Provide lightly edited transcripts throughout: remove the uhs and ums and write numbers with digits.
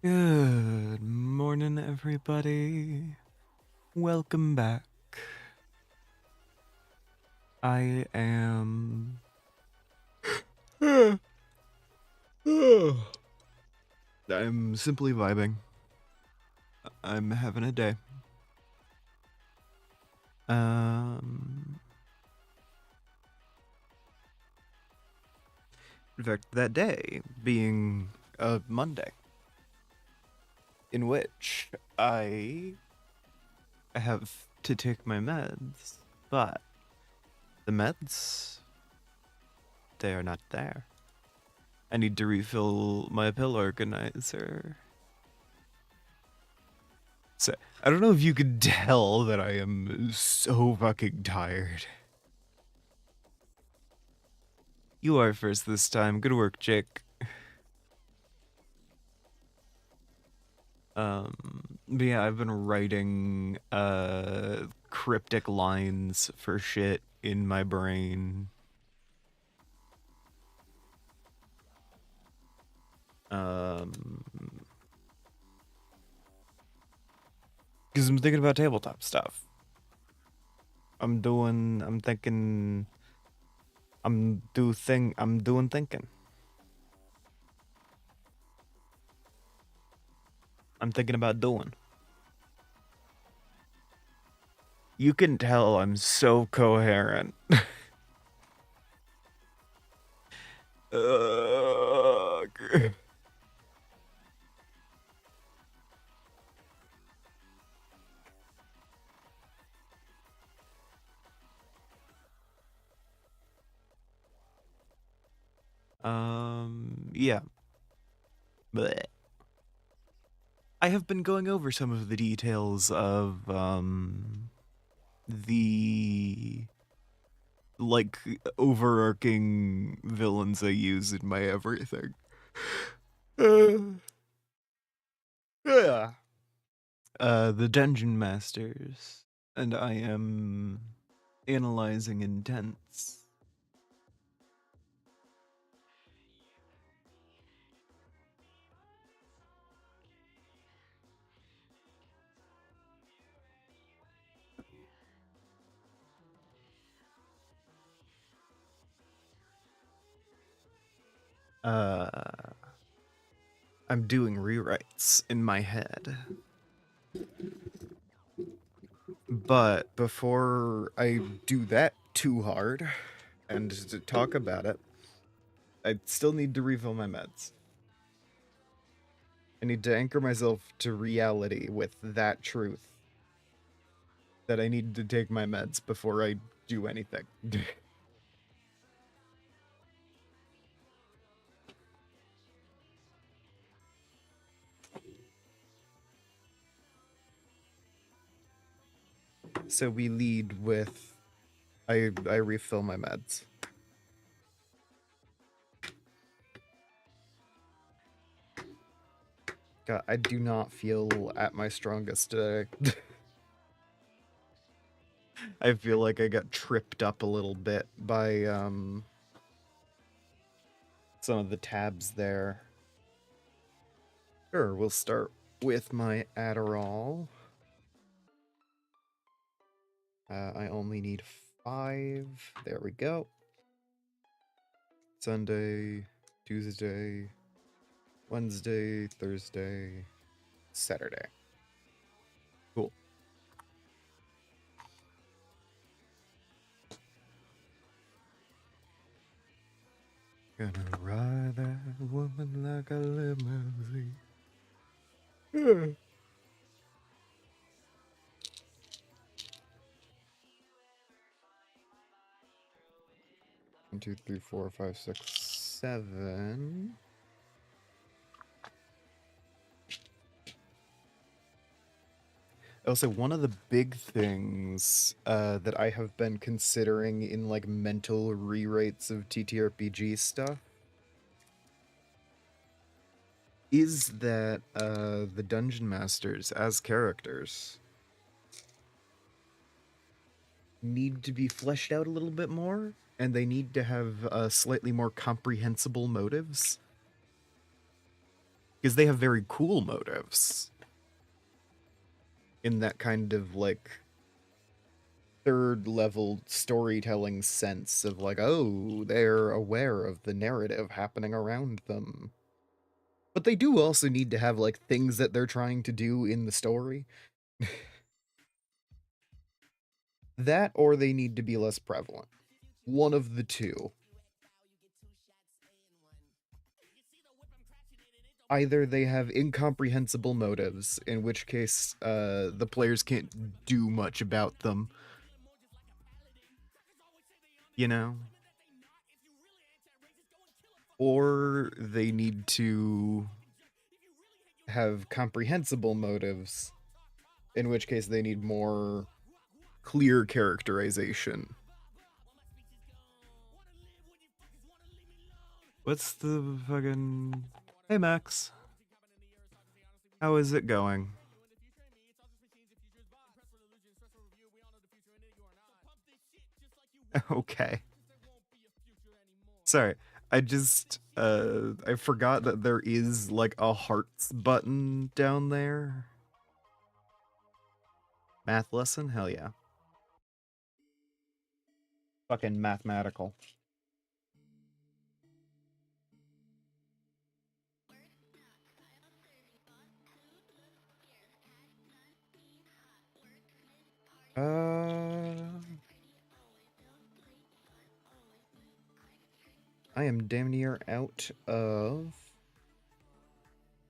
Good morning, everybody. Welcome back. I am. I'm simply vibing. I'm having a day. Um. In fact, that day being a Monday, in which I have to take my meds, but the meds, they are not there. I need to refill my pill organizer. So, I don't know if you could tell that I am so fucking tired. You are first this time. Good work, Jake. But yeah, I've been writing cryptic lines for shit in my brain. Um, because I'm thinking about tabletop stuff. I'm thinking, I'm doing thinking. I'm thinking about doing. You can tell I'm so coherent. Ugh. Yeah. Blech. I have been going over some of the details of, the, like, overarching villains I use in my everything. Yeah. The Dungeon Masters, and I am analyzing intents. Uh, I'm doing rewrites in my head. But before I do that too hard and to talk about it, I still need to refill my meds. I need to anchor myself to reality with that truth that I need to take my meds before I do anything. So we lead with I refill my meds. God, I do not feel at my strongest today. I feel like I got tripped up a little bit by some of the tabs there. Sure, we'll start with my Adderall. I only need 5. There we go. Sunday, Tuesday, Wednesday, Thursday, Saturday. Cool. Gonna ride that woman like a limousine. 1, 2, 3, 4, 5, 6, 7. Also, one of the big things that I have been considering in like mental rewrites of TTRPG stuff is that the dungeon masters as characters need to be fleshed out a little bit more, and they need to have slightly more comprehensible motives. because they have very cool motives in that kind of like third level storytelling sense of like, oh, they're aware of the narrative happening around them. But they do also need to have like things that they're trying to do in the story. That or they need to be less prevalent. One of the two. Either they have incomprehensible motives, in which case the players can't do much about them, you know? Or they need to have comprehensible motives, in which case they need more clear characterization. What's the fucking... Hey, Max. How is it going? Okay. Sorry. I forgot that there is like a hearts button down there. Math lesson? Hell yeah. Fucking mathematical. I am damn near out of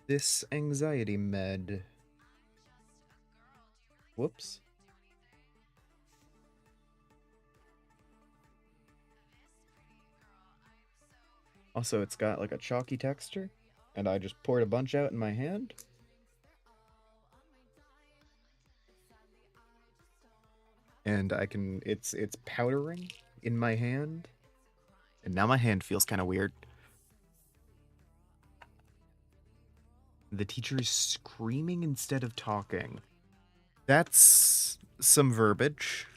this anxiety med. Whoops. Also, it's got like a chalky texture, and I just poured a bunch out in my hand. And I can, it's powdering in my hand. And now my hand feels kind of weird. The teacher is screaming instead of talking. That's some verbiage.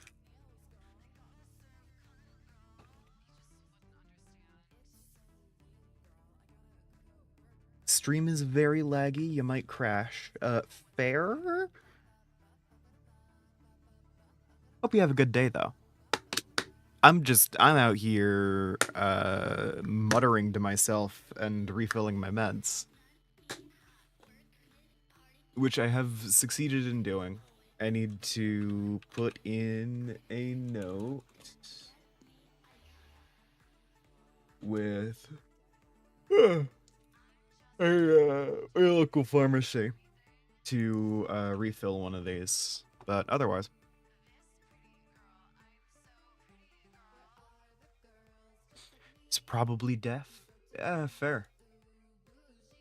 Stream is very laggy. You might crash. Fair? Hope you have a good day, though. I'm out here, muttering to myself and refilling my meds. Which I have succeeded in doing. I need to put in a note with a local pharmacy to refill one of these. But otherwise, it's probably deaf. Yeah, fair.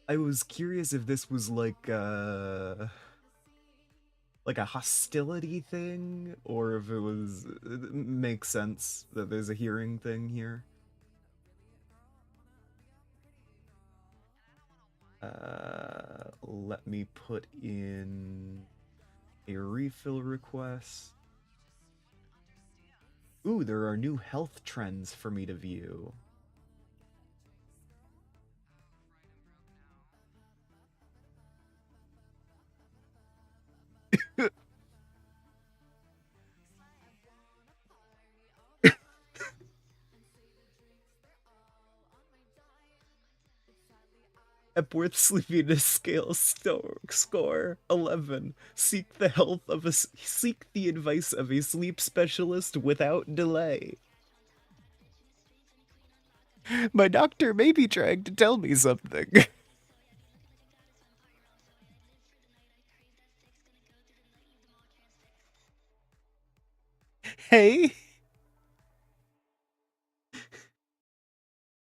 I was curious if this was like a hostility thing, or if it makes sense that there's a hearing thing here. Let me put in a refill request. Ooh, there are new health trends for me to view. Epworth Sleepiness Scale score 11. Seek the advice of a sleep specialist without delay. My doctor may be trying to tell me something. Hey,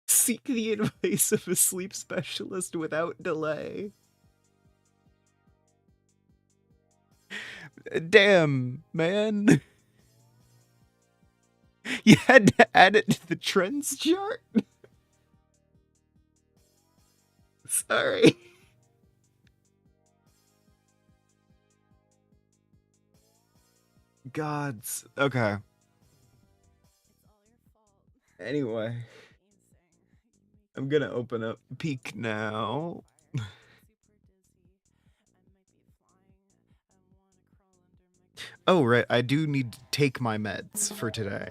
seek the advice of a sleep specialist without delay. Damn, man. You had to add it to the trends chart? Sorry. Gods. Okay. Anyway, I'm gonna open up Peak now. Oh, right, I do need to take my meds for today.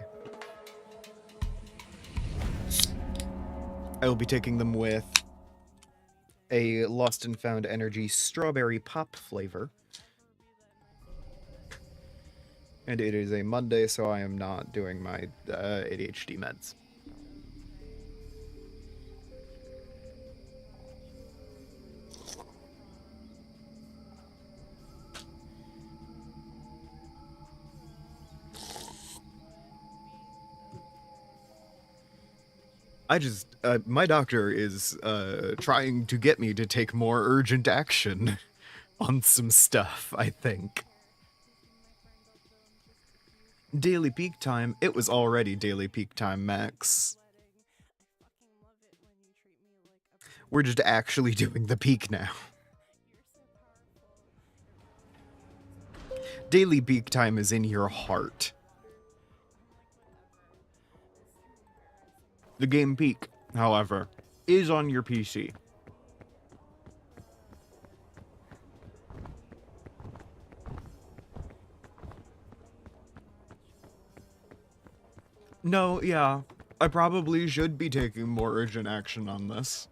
I will be taking them with a Lost and Found Energy strawberry pop flavor. And it is a Monday, so I am not doing my ADHD meds. My doctor is trying to get me to take more urgent action on some stuff, I think. Daily peak time, it was already daily peak time, Max. We're just actually doing the peak now. Daily peak time is in your heart. The game Peak, however, is on your PC. No, yeah, I probably should be taking more urgent action on this.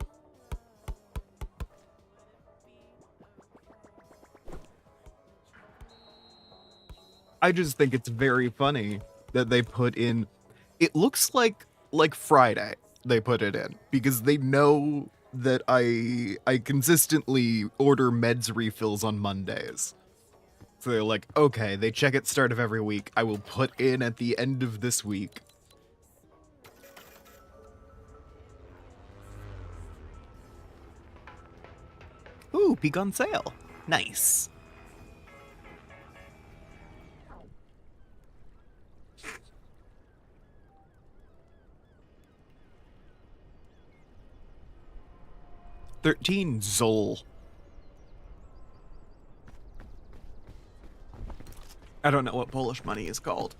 I just think it's very funny that they put in. It looks like Friday they put it in because they know that I consistently order meds refills on Mondays. So they're like, okay, they check at start of every week. I will put in at the end of this week. Ooh, peak on sale. Nice. $13 Zol. I don't know what Polish money is called.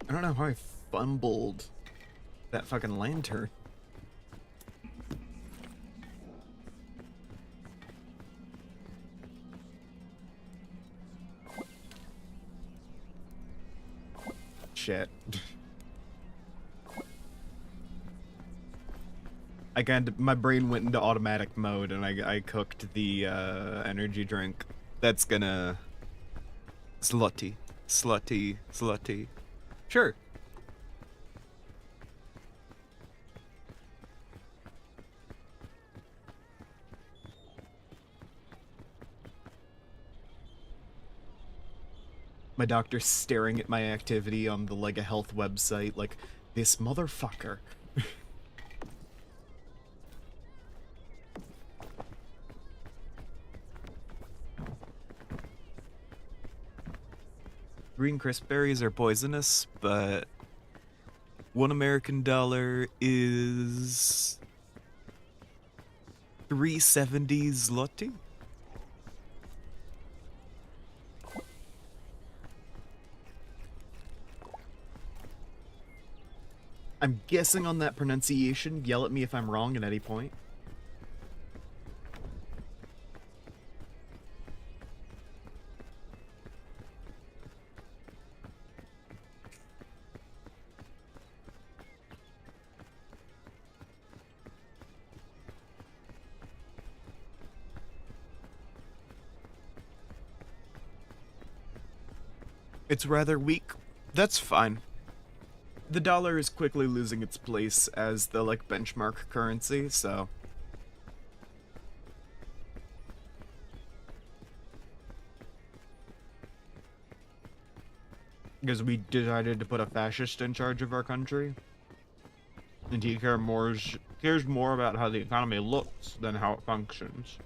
I don't know how I fumbled that fucking lantern. Shit. My brain went into automatic mode and I cooked the energy drink. That's gonna slutty. Sure. My doctor's staring at my activity on the Lega Health website like, this motherfucker. Green crisp berries are poisonous, but $1 is 370 zloty. I'm guessing on that pronunciation. Yell at me if I'm wrong at any point. It's rather weak. That's fine. The dollar is quickly losing its place as the, like, benchmark currency, so... Because we decided to put a fascist in charge of our country. And he cares more about how the economy looks than how it functions.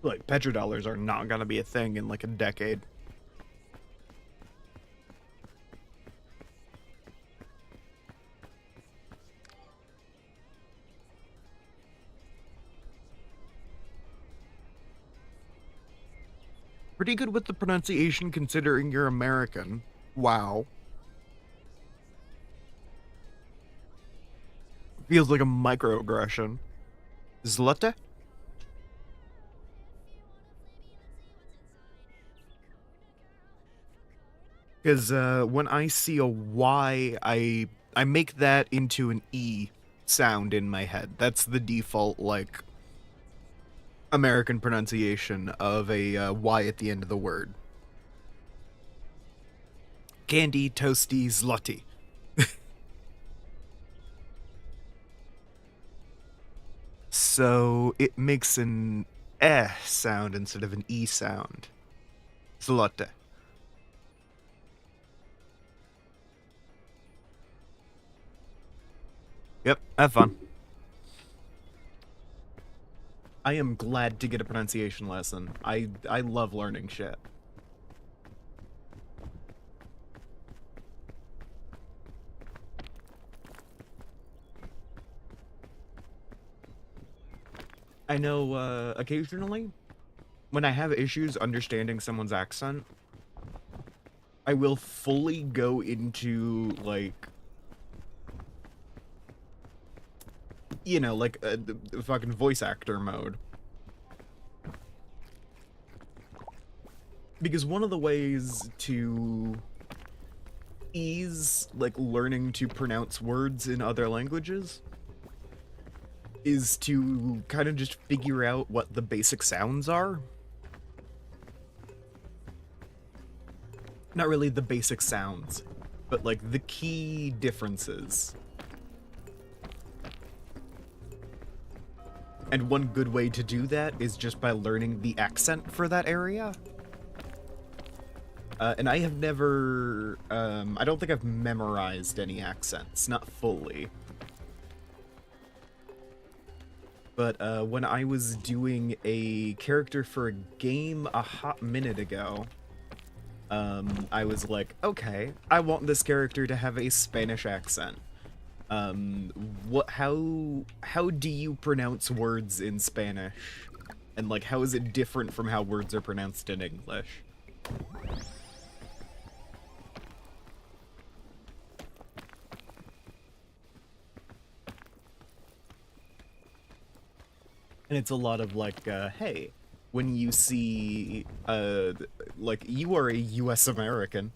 Like, petrodollars are not gonna be a thing in like a decade. pretty good with the pronunciation considering you're American. Wow. Feels like a microaggression. Zlote? Because when I see a Y, I make that into an E sound in my head. That's the default, like, American pronunciation of a Y at the end of the word. Candy, toasty, zloty. So it makes an eh sound instead of an E sound. Zlote. Yep, have fun. I am glad to get a pronunciation lesson. I love learning shit. I know occasionally when I have issues understanding someone's accent, I will fully go into like like the fucking voice actor mode. Because one of the ways to ease like learning to pronounce words in other languages is to kind of just figure out what the basic sounds are. Not really the basic sounds, but like the key differences. And one good way to do that is just by learning the accent for that area. And I have never, I don't think I've memorized any accents, not fully. But when I was doing a character for a game a hot minute ago, I was like, okay, I want this character to have a Spanish accent. How do you pronounce words in Spanish? And like, how is it different from how words are pronounced in English? And it's a lot of like, hey, when you see, like, you are a US American,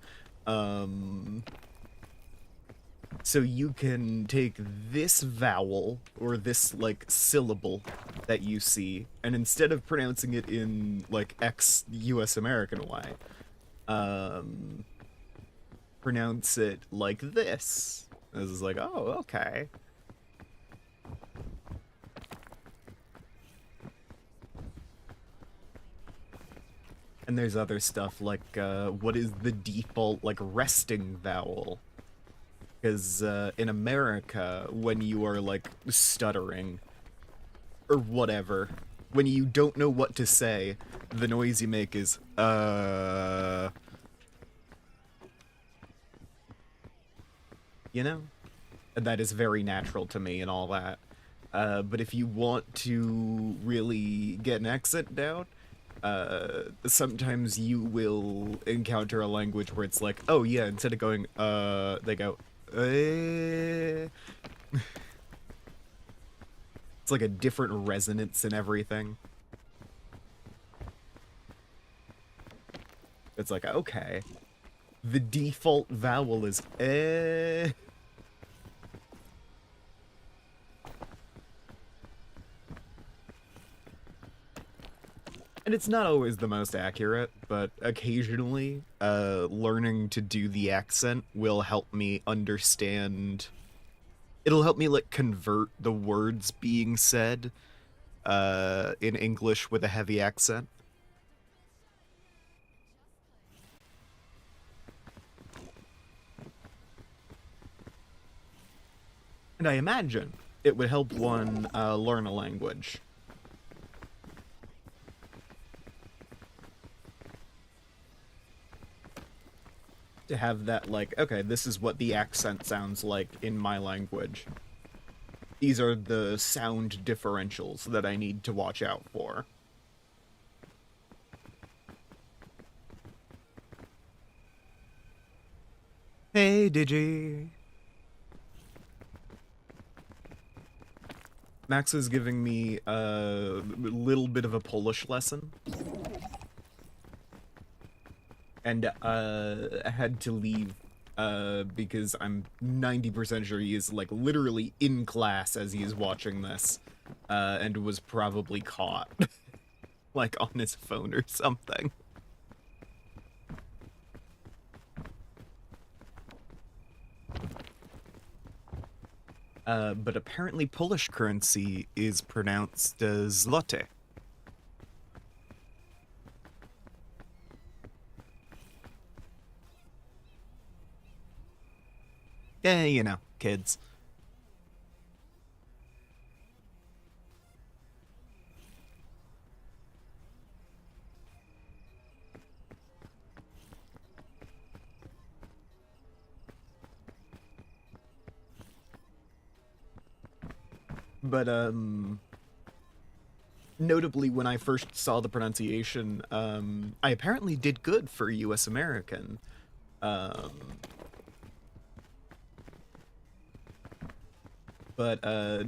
so you can take this vowel, or this, like, syllable that you see, and instead of pronouncing it in, like, X US American way, pronounce it like this. This is like, oh, okay. And there's other stuff like, what is the default, like, resting vowel? Because in America, when you are, like, stuttering, or whatever, when you don't know what to say, the noise you make is, you know? And that is very natural to me and all that. But if you want to really get an accent down, sometimes you will encounter a language where it's like, oh yeah, instead of going, they go, It's like a different resonance and everything. It's like, okay, the default vowel is And it's not always the most accurate, but occasionally, learning to do the accent will help me understand. It'll help me, like, convert the words being said, in English with a heavy accent. And I imagine it would help one, learn a language. To have that, like, okay, this is what the accent sounds like in my language. These are the sound differentials that I need to watch out for. Hey, Digi. Max is giving me a little bit of a Polish lesson. And I had to leave because I'm 90% sure he is like literally in class as he is watching this and was probably caught like on his phone or something. But apparently Polish currency is pronounced zloty. Yeah, you know, kids. But, notably, when I first saw the pronunciation, I apparently did good for a US American. But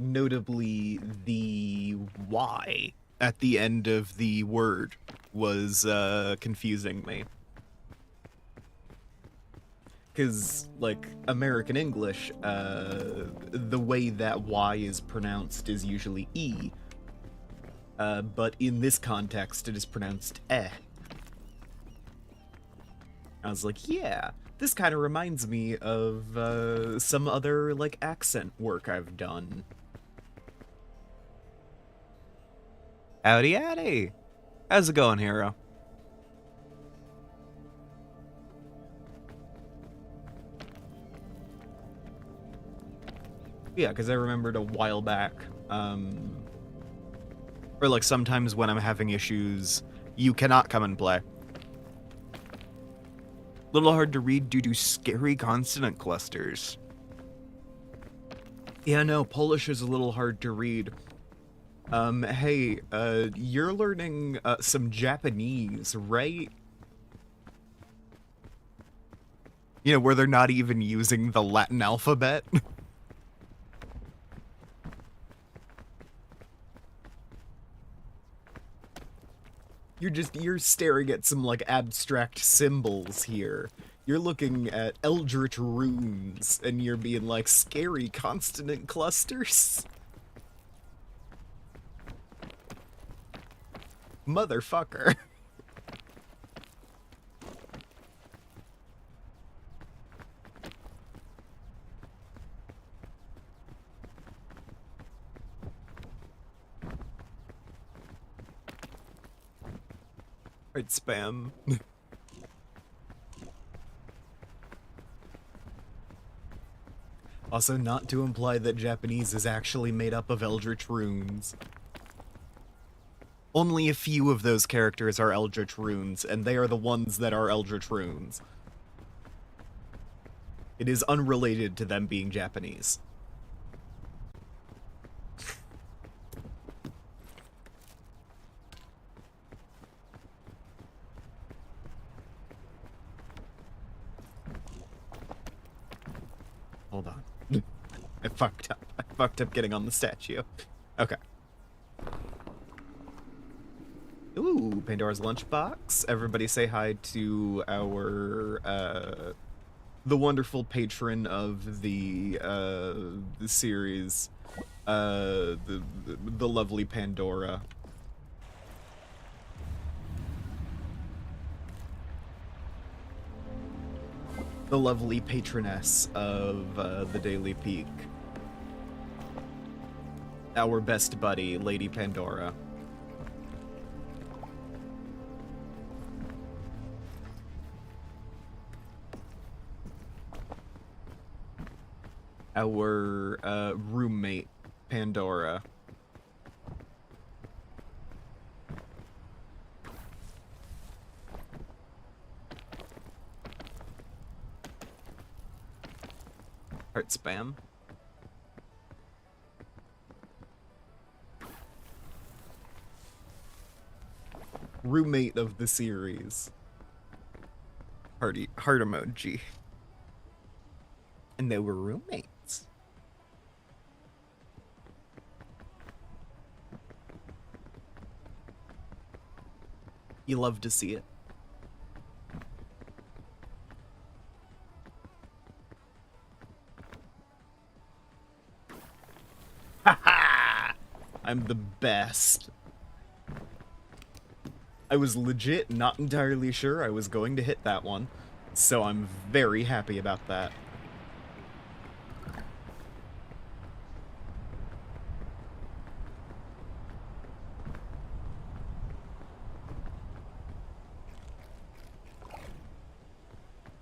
notably the Y at the end of the word was confusing me. Because, like, American English, the way that Y is pronounced is usually E. But in this context, it is pronounced eh. I was like, yeah, this kind of reminds me of some other, like, accent work I've done. Howdy, howdy. How's it going, hero? Yeah, because I remembered a while back, or like sometimes when I'm having issues, you cannot come and play. Little hard to read due to scary consonant clusters. Yeah, no, Polish is a little hard to read. Hey, you're learning, some Japanese, right? You know, where they're not even using the Latin alphabet? You're staring at some, like, abstract symbols here. You're looking at eldritch runes, and you're being like, scary consonant clusters? Motherfucker. Right, spam. Also, not to imply that Japanese is actually made up of eldritch runes. Only a few of those characters are eldritch runes, and they are the ones that are eldritch runes. It is unrelated to them being Japanese. Hold on. I fucked up. I fucked up getting on the statue. Okay. Ooh, Pandora's Lunchbox. Everybody say hi to our, the wonderful patron of the series, the lovely Pandora. The lovely patroness of the Daily Peak. Our best buddy, Lady Pandora. Our roommate, Pandora. Heart spam. Roommate of the series. Heart emoji. And they were roommates. You love to see it. Ha ha! I'm the best. I was legit not entirely sure I was going to hit that one, so I'm very happy about that.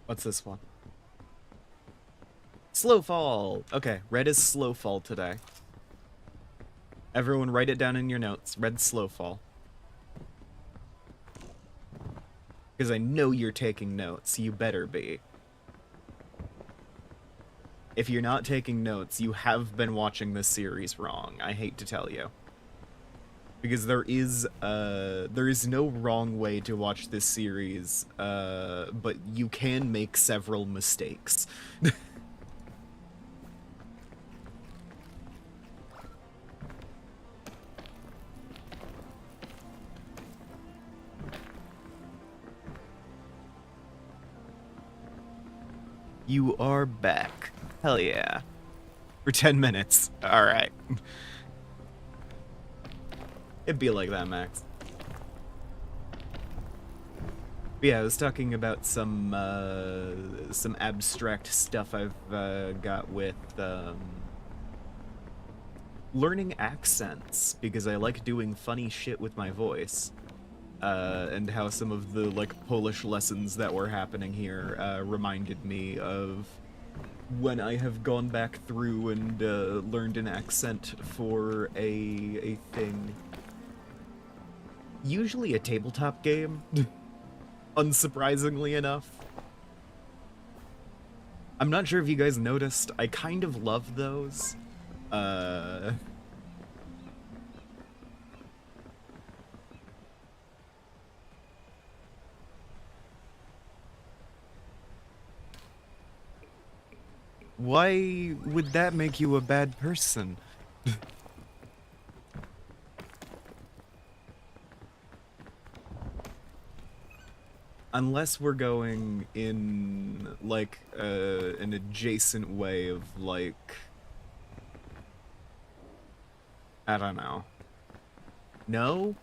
What's this one? Slow fall. Okay, red is slow fall today. Everyone write it down in your notes. Red slow fall. Because I know you're taking notes. You better be. If you're not taking notes, you have been watching this series wrong. I hate to tell you. Because there is no wrong way to watch this series, but you can make several mistakes. You are back. Hell yeah. For 10 minutes. Alright. It'd be like that, Max. But yeah, I was talking about some abstract stuff I've got with learning accents, because I like doing funny shit with my voice. And how some of the, like, Polish lessons that were happening here reminded me of when I have gone back through and learned an accent for a thing. Usually a tabletop game, unsurprisingly enough. I'm not sure if you guys noticed, I kind of love those. Why would that make you a bad person? Unless we're going in, like, an adjacent way of, like... I don't know. No?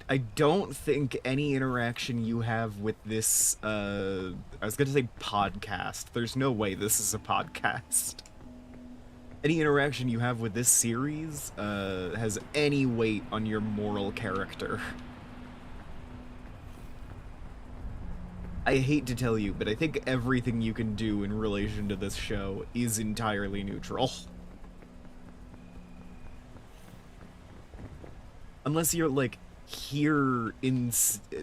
I don't think any interaction you have with this, I was gonna say podcast. There's no way this is a podcast. Any interaction you have with this series, has any weight on your moral character. I hate to tell you, but I think everything you can do in relation to this show is entirely neutral. Unless you're, like, here in,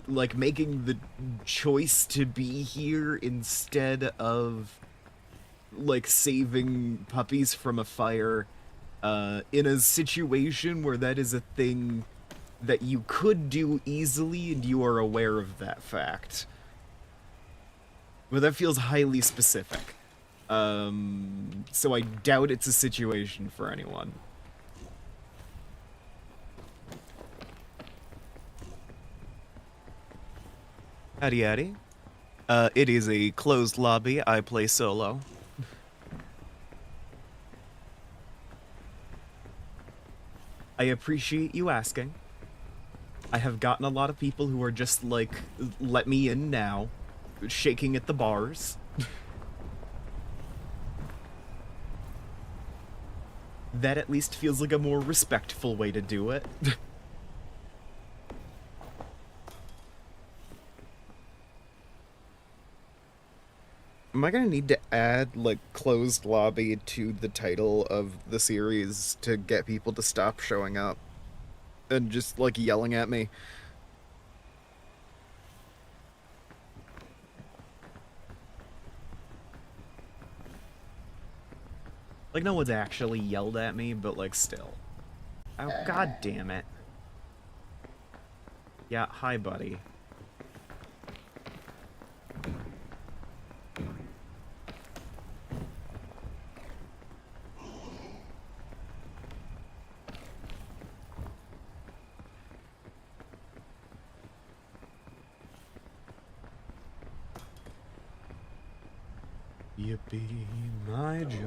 like, making the choice to be here instead of, like, saving puppies from a fire, in a situation where that is a thing that you could do easily and you are aware of that fact. But that feels highly specific. So I doubt it's a situation for anyone. Howdy howdy. It is a closed lobby. I play solo. I appreciate you asking. I have gotten a lot of people who are just like, let me in now, shaking at the bars. That at least feels like a more respectful way to do it. Am I gonna need to add, like, closed lobby to the title of the series to get people to stop showing up and just, like, yelling at me? Like, no one's actually yelled at me, but, like, still. Oh, god damn it. Yeah, hi, buddy. Yippee, my joy,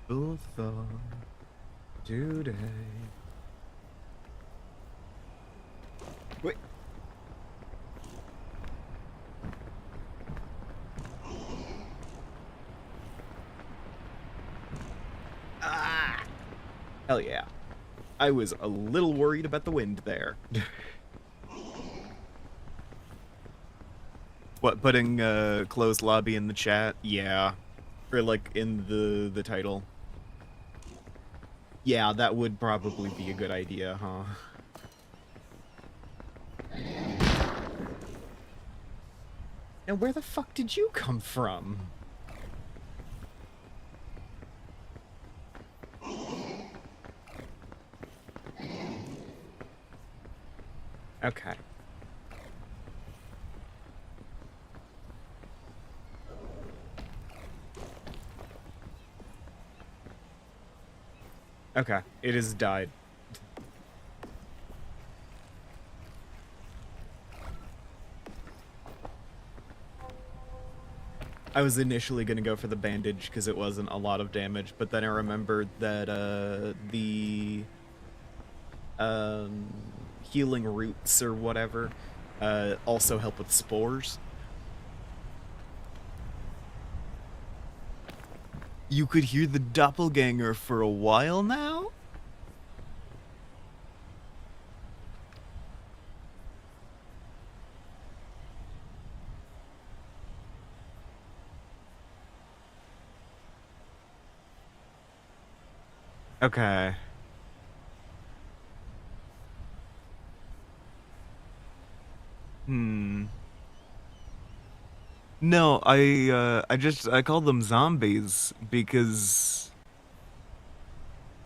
full thought today. Wait. Ah! Hell yeah. I was a little worried about the wind there. What, putting closed lobby in the chat? Yeah. Or like in the title. Yeah, that would probably be a good idea, huh? Now where the fuck did you come from? Okay. Okay, it has died. I was initially gonna go for the bandage because it wasn't a lot of damage, but then I remembered that the healing roots or whatever also help with spores. You could hear the doppelganger for a while now? Okay. No, I call them zombies because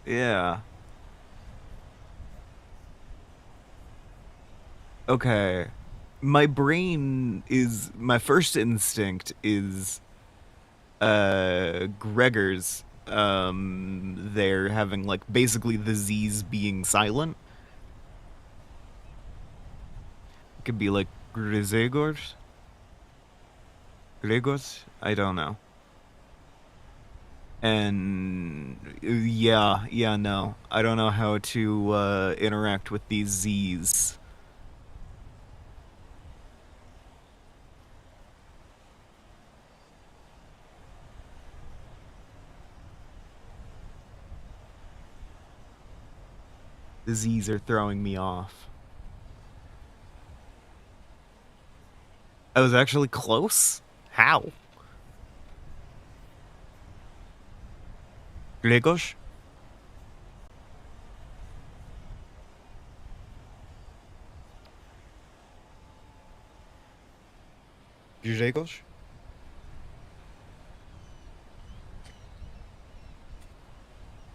yeah. Okay. My first instinct is Gregor's they're having like basically the Z's being silent. It could be like Gregors? Gregos? I don't know. And yeah, no. I don't know how to interact with these Z's. The Z's are throwing me off. I was actually close? How? Gregos? Gregos?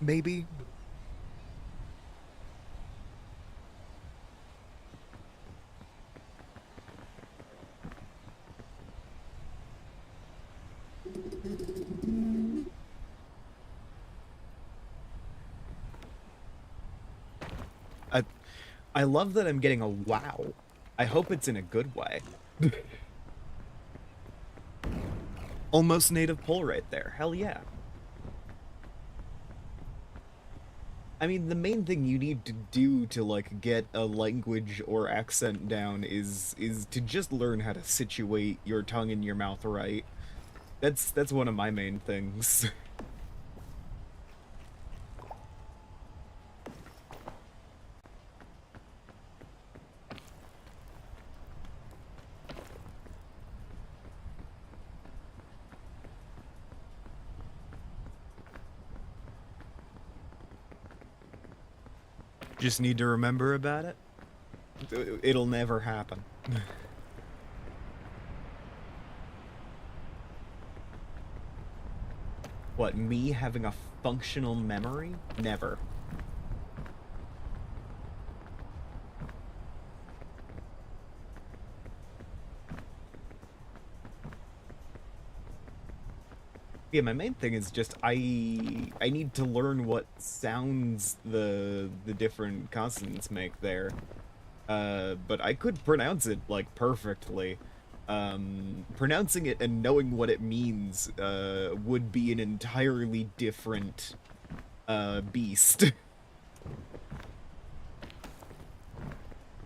Maybe? I love that I'm getting a wow. I hope it's in a good way. Almost native pull right there. Hell yeah. I mean, the main thing you need to do to like get a language or accent down is to just learn how to situate your tongue in your mouth right. That's one of my main things. Just need to remember about it. It'll never happen. What, me having a functional memory? Never. Yeah, my main thing is just I need to learn what sounds the different consonants make there. But I could pronounce it like perfectly. Pronouncing it and knowing what it means would be an entirely different beast.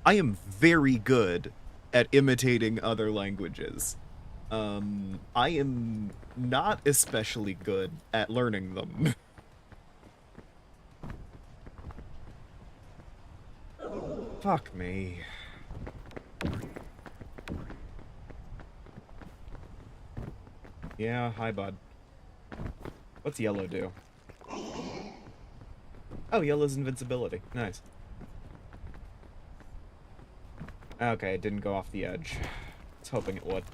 I am very good at imitating other languages. I am not especially good at learning them. Fuck me. Yeah, hi, bud. What's yellow do? Oh, yellow's invincibility. Nice. Okay, it didn't go off the edge. I was hoping it would.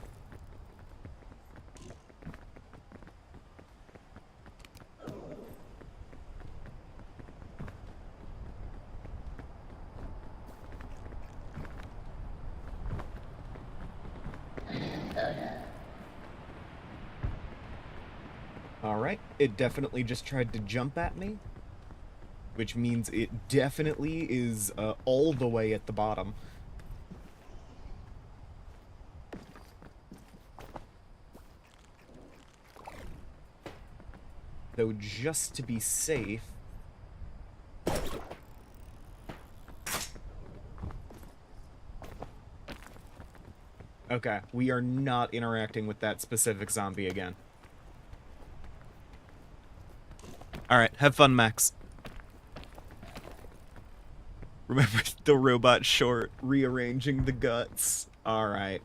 Alright, it definitely just tried to jump at me, which means it definitely is all the way at the bottom. Though just to be safe... Okay, we are not interacting with that specific zombie again. Alright, have fun, Max. Remember the robot short, rearranging the guts. Alright.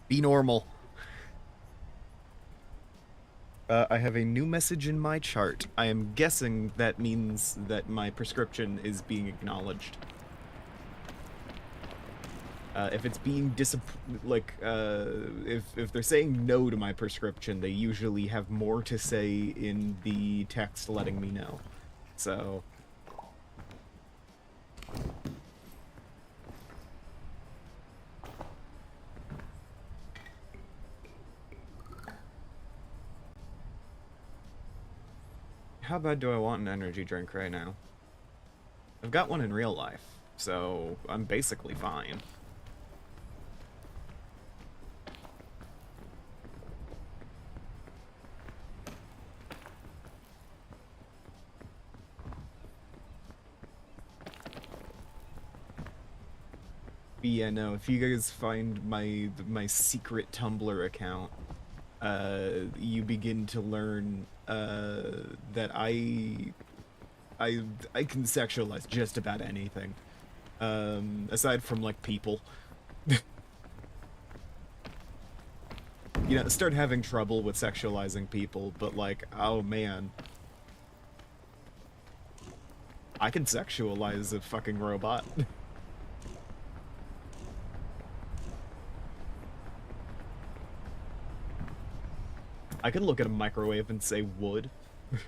Be normal. I have a new message in my chart. I am guessing that means that my prescription is being acknowledged. If it's being if they're saying no to my prescription, they usually have more to say in the text letting me know. So... How bad do I want an energy drink right now? I've got one in real life, so I'm basically fine. But yeah, no, if you guys find my secret Tumblr account, you begin to learn that I can sexualize just about anything. Aside from, like, people. You know, start having trouble with sexualizing people, but, like, oh man. I can sexualize a fucking robot. I could look at a microwave and say wood. I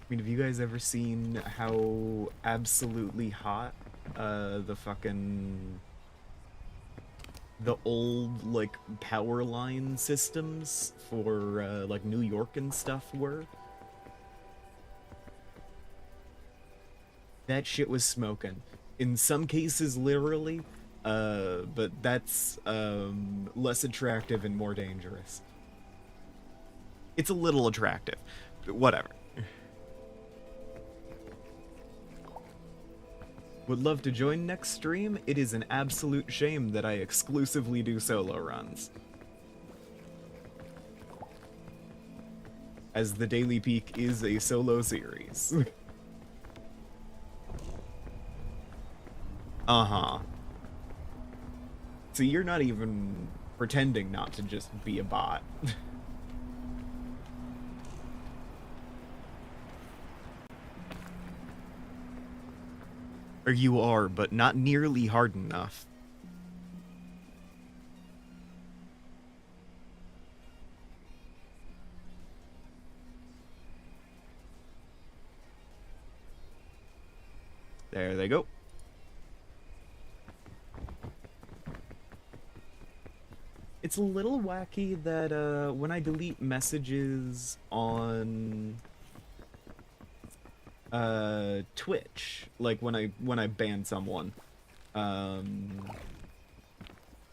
mean, have you guys ever seen how absolutely hot the old, like, power line systems for, like, New York and stuff were? That shit was smoking. In some cases, literally, but that's, less attractive and more dangerous. It's a little attractive, but whatever. Would love to join next stream. It is an absolute shame that I exclusively do solo runs, as the Daily Peak is a solo series. Uh-huh. So you're not even pretending not to just be a bot. Or you are, but not nearly hard enough. There they go. It's a little wacky that when I delete messages on Twitch, like when I ban someone, um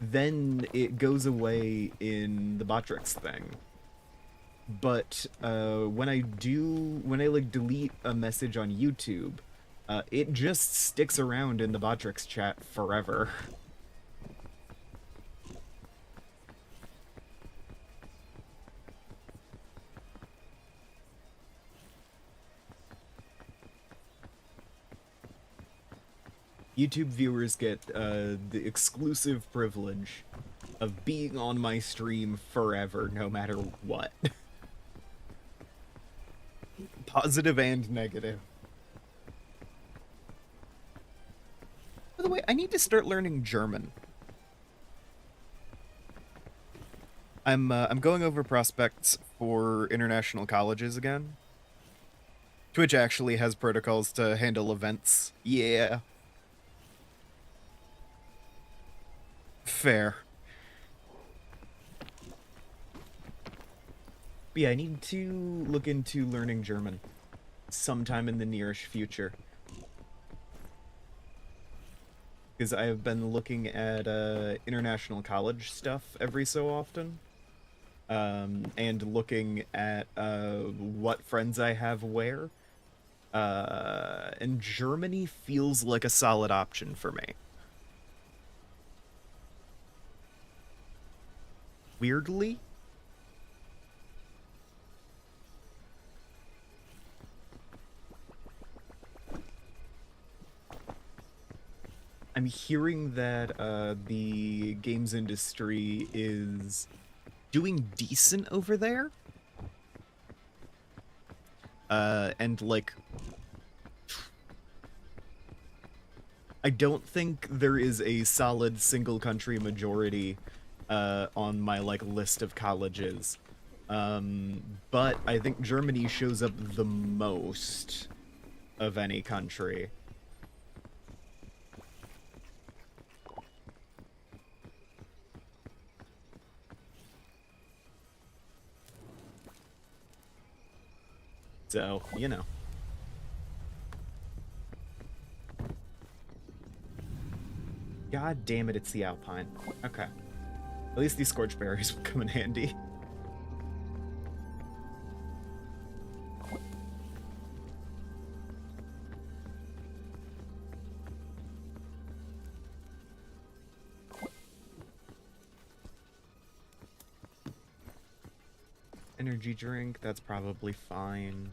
then it goes away in the Botrix thing. But when I like delete a message on YouTube, it just sticks around in the Botrix chat forever. YouTube viewers get the exclusive privilege of being on my stream forever, no matter what. Positive and negative. By the way, I need to start learning German. I'm going over prospects for international colleges again. Twitch actually has protocols to handle events. Yeah. Fair. But yeah, I need to look into learning German sometime in the nearish future. Because I have been looking at international college stuff every so often. And looking at what friends I have where. And Germany feels like a solid option for me. Weirdly. I'm hearing that the games industry is doing decent over there. And like, I don't think there is a solid single country majority on my like list of colleges. But I think Germany shows up the most of any country. So, you know. God damn it, it's the Alpine. Okay. At least these scorch berries will come in handy. Energy drink, that's probably fine.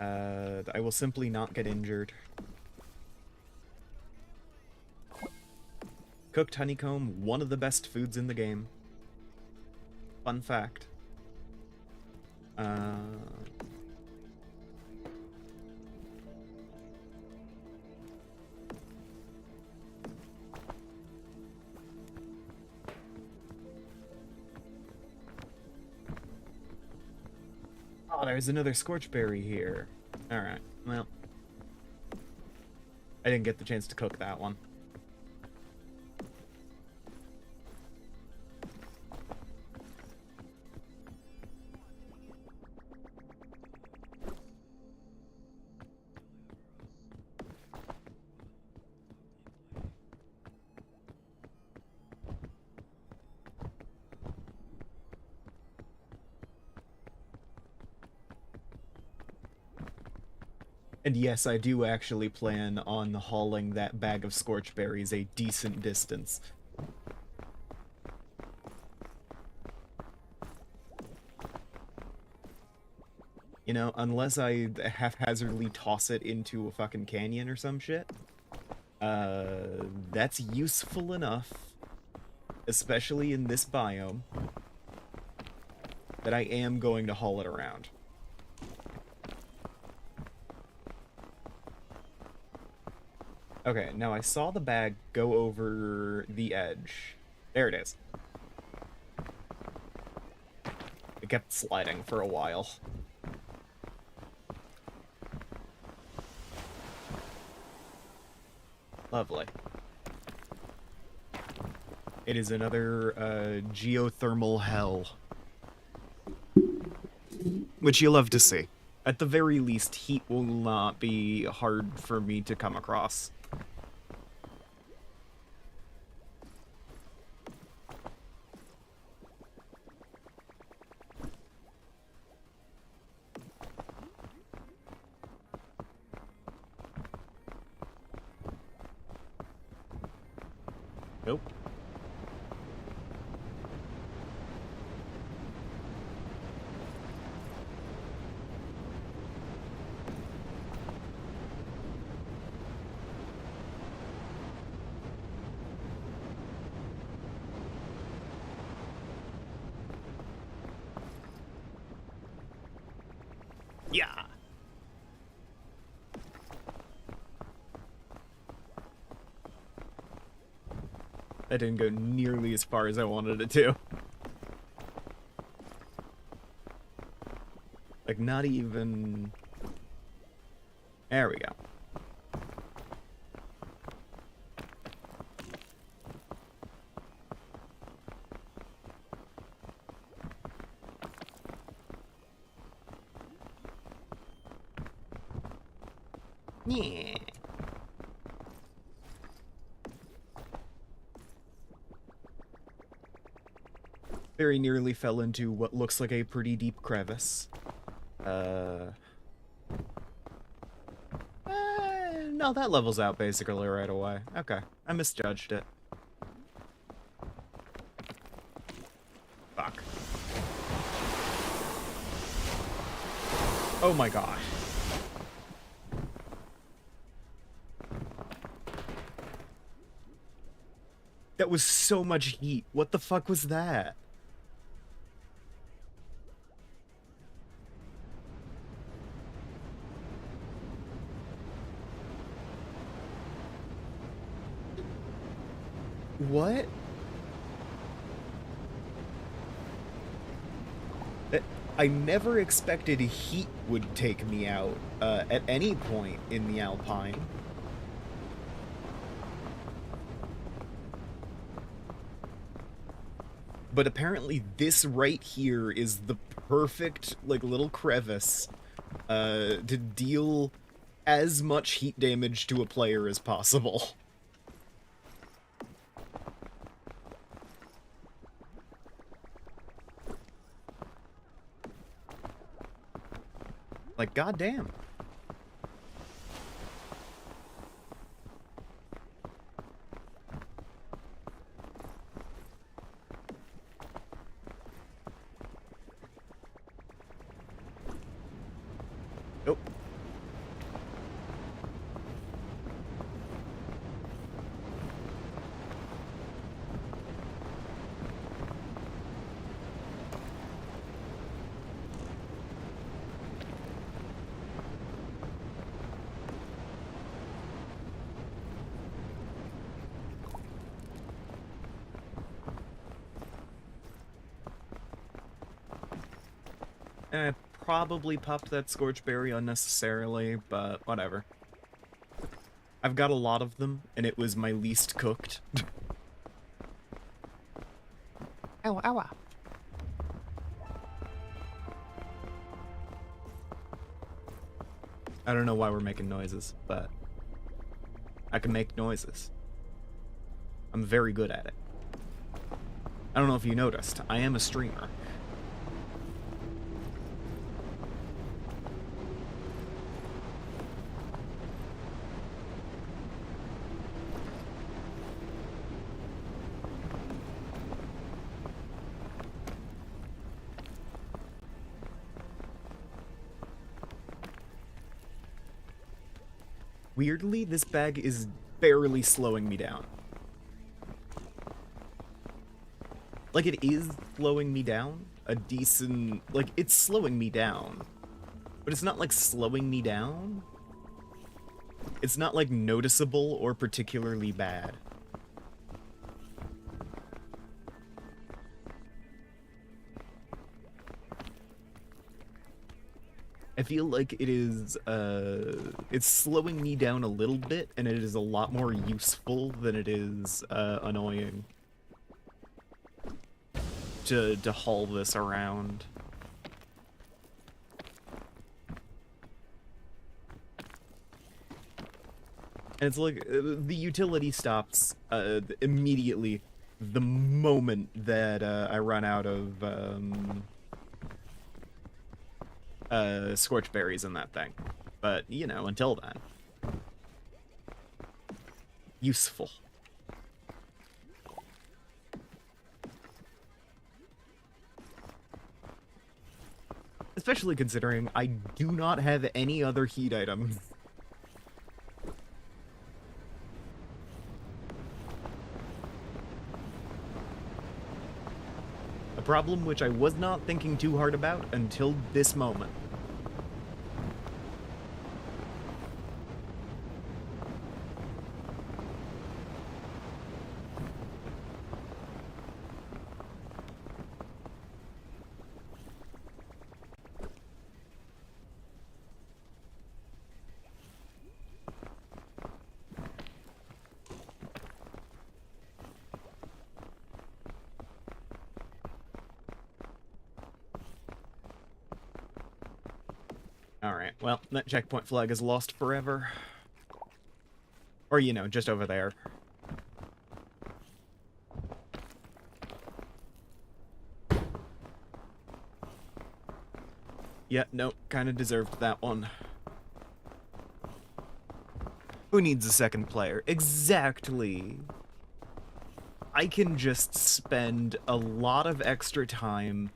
I will simply not get injured. Cooked honeycomb, one of the best foods in the game. Fun fact. Oh, there's another scorchberry here. Alright, well. I didn't get the chance to cook that one. And yes, I do actually plan on hauling that bag of scorchberries a decent distance. You know, unless I haphazardly toss it into a fucking canyon or some shit. That's useful enough, especially in this biome, that I am going to haul it around. Okay, now I saw the bag go over the edge. There it is. It kept sliding for a while. Lovely. It is another geothermal hell. Which you love to see. At the very least, heat will not be hard for me to come across. Nope. Yeah. That didn't go nearly as far as I wanted it to. Like, not even... There we go. Yeah. Very nearly fell into what looks like a pretty deep crevice. No, that levels out basically right away. Okay, I misjudged it. Fuck. Oh my gosh. That was so much heat. What the fuck was that? What? I never expected heat would take me out at any point in the Alpine. But apparently this right here is the perfect, like, little crevice to deal as much heat damage to a player as possible. Like, goddamn. Nope. I probably popped that Scorchberry unnecessarily, but whatever. I've got a lot of them, and it was my least cooked. Ow, ow, ow. I don't know why we're making noises, but I can make noises. I'm very good at it. I don't know if you noticed, I am a streamer. Weirdly, this bag is barely slowing me down. Like, it is slowing me down a decent... Like, it's slowing me down. But it's not, like, slowing me down. It's not, like, noticeable or particularly bad. I feel like it's slowing me down a little bit, and it is a lot more useful than it is annoying to haul this around. And it's like the utility stops immediately the moment that I run out of scorch berries in that thing. But, you know, until then. Useful. Especially considering I do not have any other heat items. A problem which I was not thinking too hard about until this moment. Alright, well, that checkpoint flag is lost forever. Or, you know, just over there. Yeah, nope, kinda deserved that one. Who needs a second player? Exactly! I can just spend a lot of extra time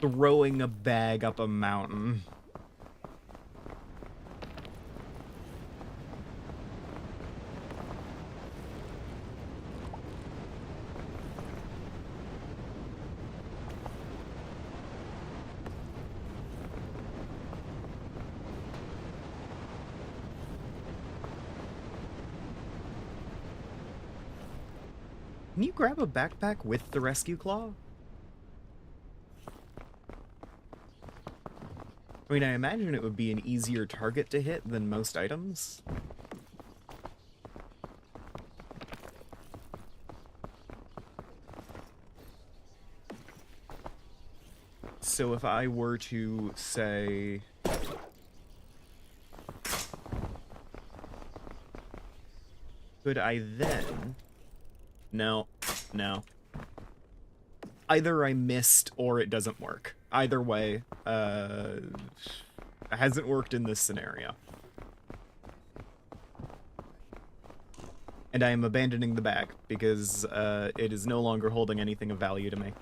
throwing a bag up a mountain. Can you grab a backpack with the rescue claw? I mean, I imagine it would be an easier target to hit than most items. So if I were to say... Could I then... No. No. Either I missed or it doesn't work. Either way, it hasn't worked in this scenario. And I am abandoning the bag, because it is no longer holding anything of value to me.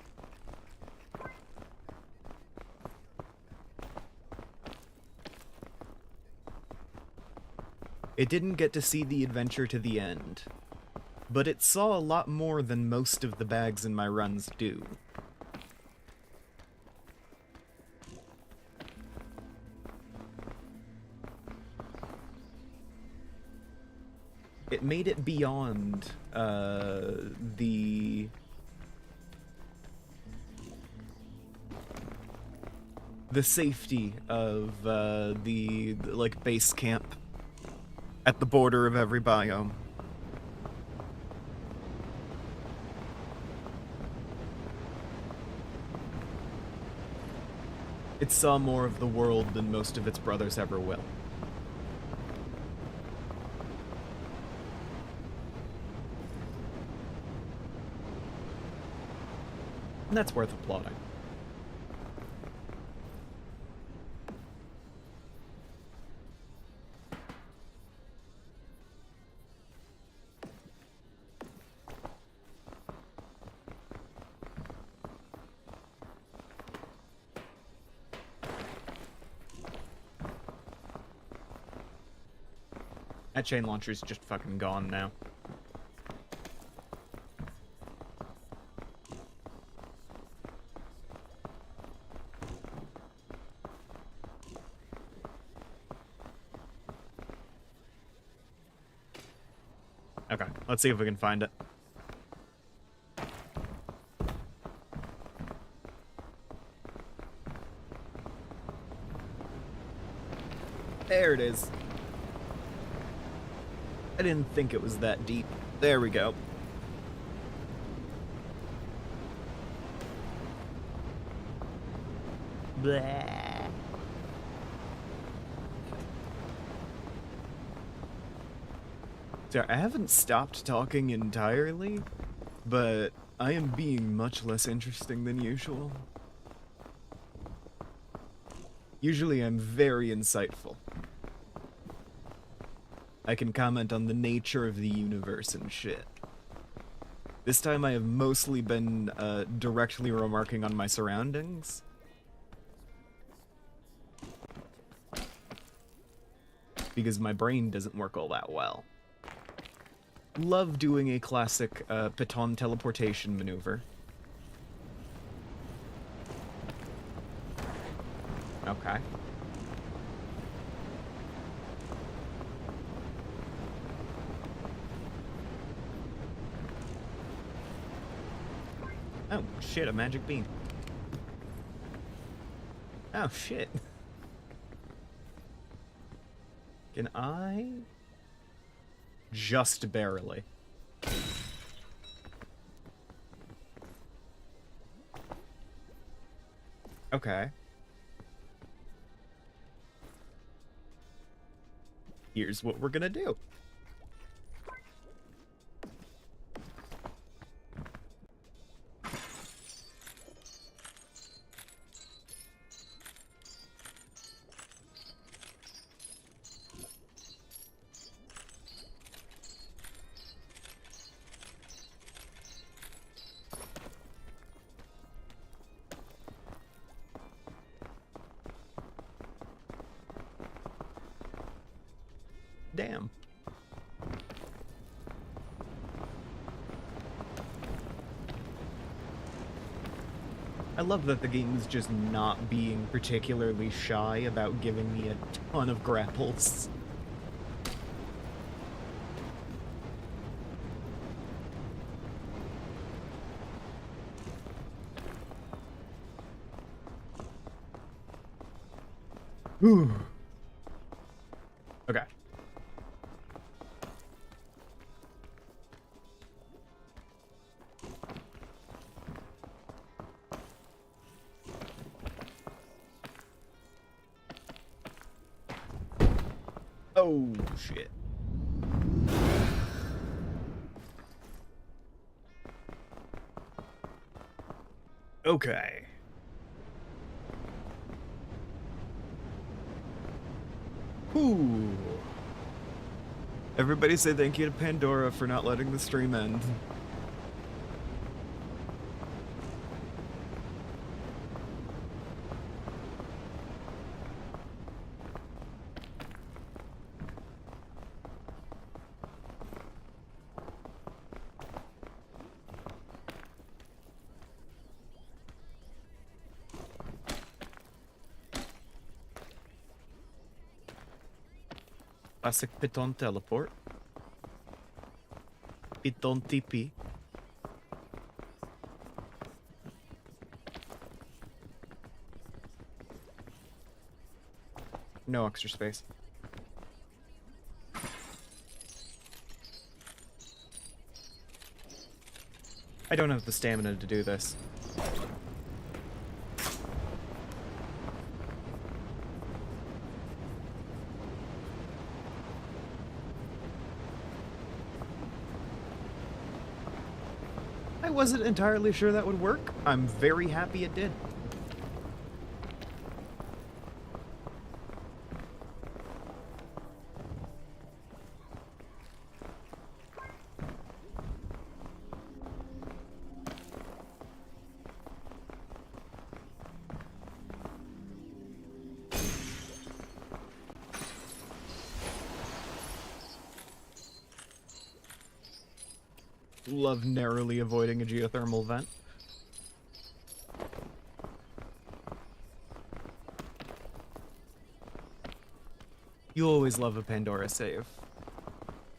It didn't get to see the adventure to the end, but it saw a lot more than most of the bags in my runs do. It made it beyond the safety of the like base camp at the border of every biome. It saw more of the world than most of its brothers ever will. And that's worth applauding. That chain launcher's just fucking gone now. Okay, let's see if we can find it. There it is. I didn't think it was that deep. There we go. Blah. So I haven't stopped talking entirely, but I am being much less interesting than usual. Usually I'm very insightful. I can comment on the nature of the universe and shit. This time I have mostly been directly remarking on my surroundings. Because my brain doesn't work all that well. Love doing a classic piton teleportation maneuver. Okay. Oh, shit, a magic beam. Oh, shit. Can I? Just barely. Okay. Here's what we're gonna do. Damn. I love that the game is just not being particularly shy about giving me a ton of grapples. Whew. Okay. Oh, shit. Okay. Ooh. Everybody say thank you to Pandora for not letting the stream end. Classic Piton teleport. Piton TP. No extra space. I don't have the stamina to do this. I wasn't entirely sure that would work. I'm very happy it did. Love narrowly avoiding a geothermal vent. You always love a Pandora save.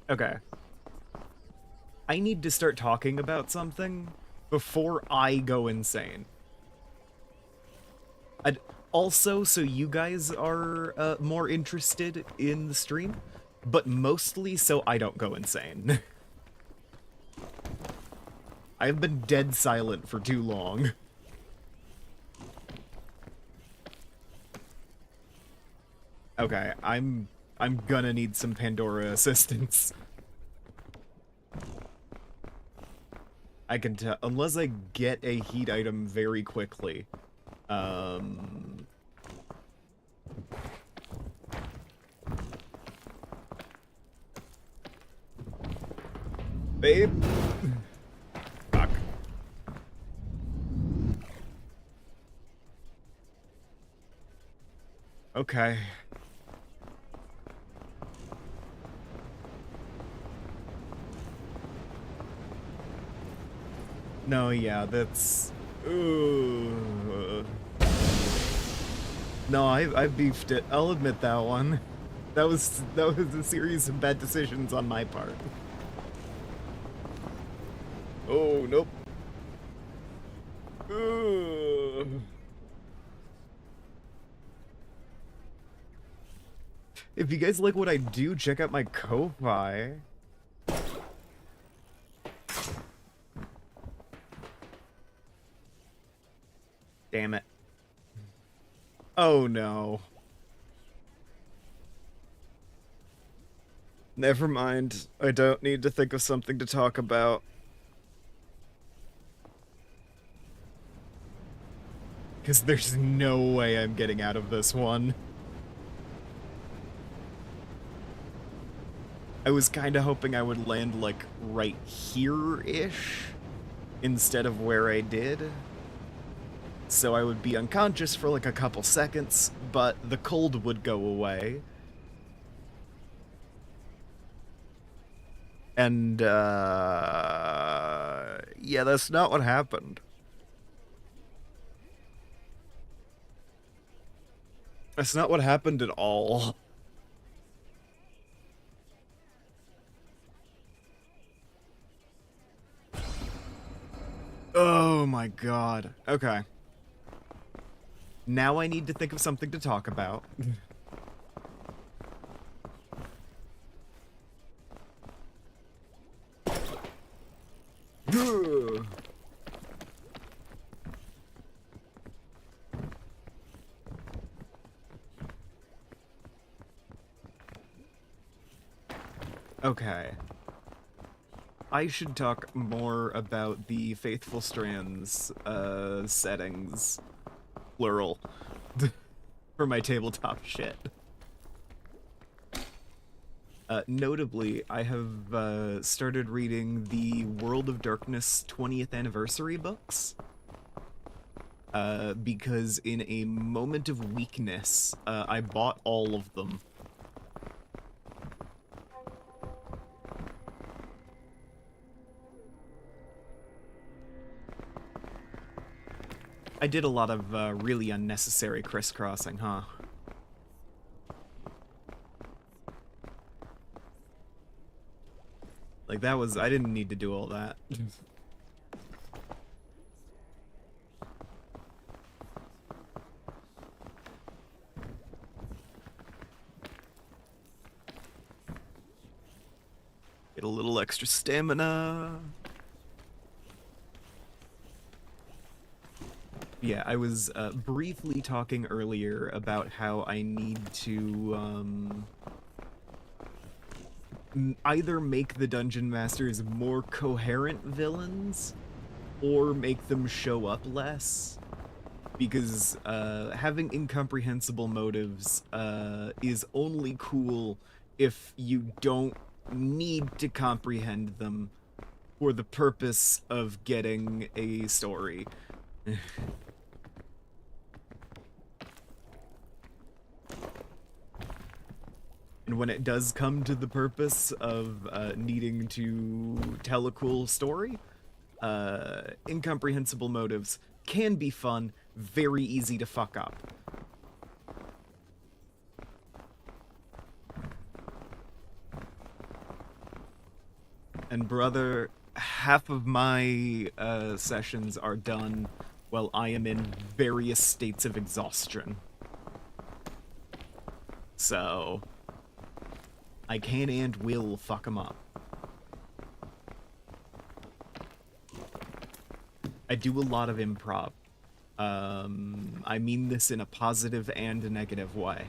Okay. I need to start talking about something before I go insane. Also, so you guys are more interested in the stream, but mostly so I don't go insane. I've been dead silent for too long. Okay, I'm gonna need some Pandora assistance. I can tell, unless I get a heat item very quickly. Babe? Fuck. Okay. No, yeah, that's... No, I beefed it. I'll admit that one. That was a series of bad decisions on my part. Oh, nope. If you guys like what I do, check out my Ko-Fi. Damn it. Oh no. Never mind. I don't need to think of something to talk about. Because there's no way I'm getting out of this one. I was kind of hoping I would land, like, right here-ish, instead of where I did. So I would be unconscious for, like, a couple seconds, but the cold would go away. And, yeah, that's not what happened. That's not what happened at all. Oh my god. Okay. Now I need to think of something to talk about. Okay. I should talk more about the Faithful Strands settings, plural, for my tabletop shit. Notably, I have started reading the World of Darkness 20th anniversary books. Because in a moment of weakness, I bought all of them. I did a lot of really unnecessary crisscrossing, huh? Like, that was... I didn't need to do all that. Get a little extra stamina. Yeah, I was briefly talking earlier about how I need to either make the dungeon masters more coherent villains or make them show up less. Because having incomprehensible motives is only cool if you don't need to comprehend them for the purpose of getting a story. And when it does come to the purpose of needing to tell a cool story, incomprehensible motives can be fun, very easy to fuck up. And brother, half of my sessions are done while I am in various states of exhaustion. So, I can and will fuck them up. I do a lot of improv. I mean this in a positive and a negative way.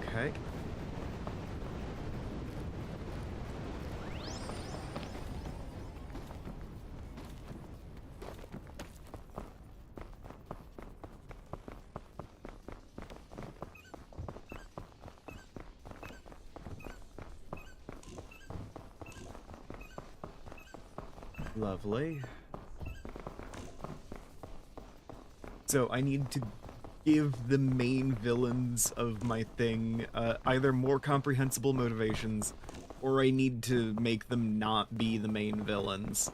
Okay. Lovely. So I need to give the main villains of my thing either more comprehensible motivations, or I need to make them not be the main villains.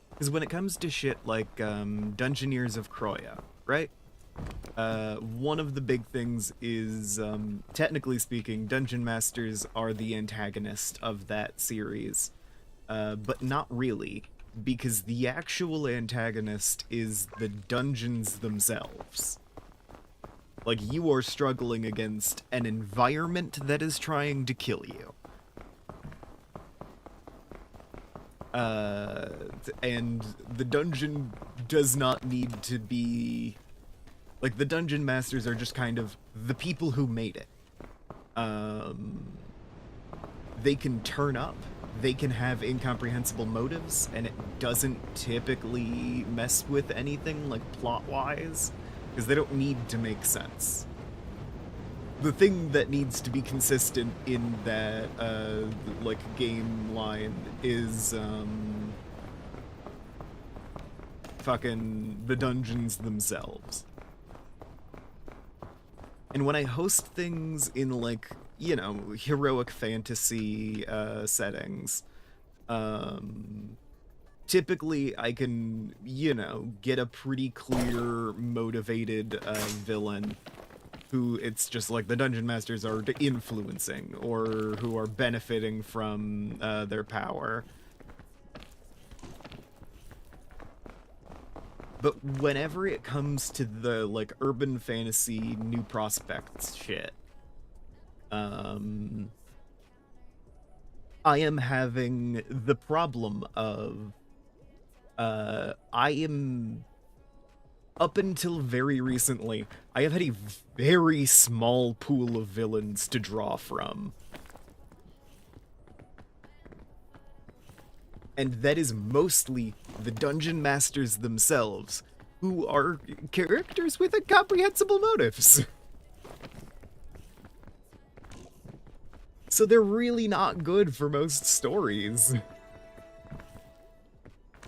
Because when it comes to shit like Dungeoneers of Croya, right? One of the big things is, technically speaking, Dungeon Masters are the antagonist of that series. But not really, because the actual antagonist is the dungeons themselves. Like, you are struggling against an environment that is trying to kill you. And the dungeon does not need to be... Like, the dungeon masters are just kind of the people who made it. They can turn up, they can have incomprehensible motives, and it doesn't typically mess with anything, like, plot-wise, because they don't need to make sense. The thing that needs to be consistent in that, like, game line is, fucking the dungeons themselves. And when I host things in, like, you know, heroic fantasy settings, typically I can, you know, get a pretty clear, motivated villain who it's just like the dungeon masters are influencing or who are benefiting from their power. But whenever it comes to the, like, urban fantasy New Prospects shit, I am having the problem of, I am, up until very recently, I have had a very small pool of villains to draw from. And that is mostly the dungeon masters themselves, who are characters with incomprehensible motives. So they're really not good for most stories.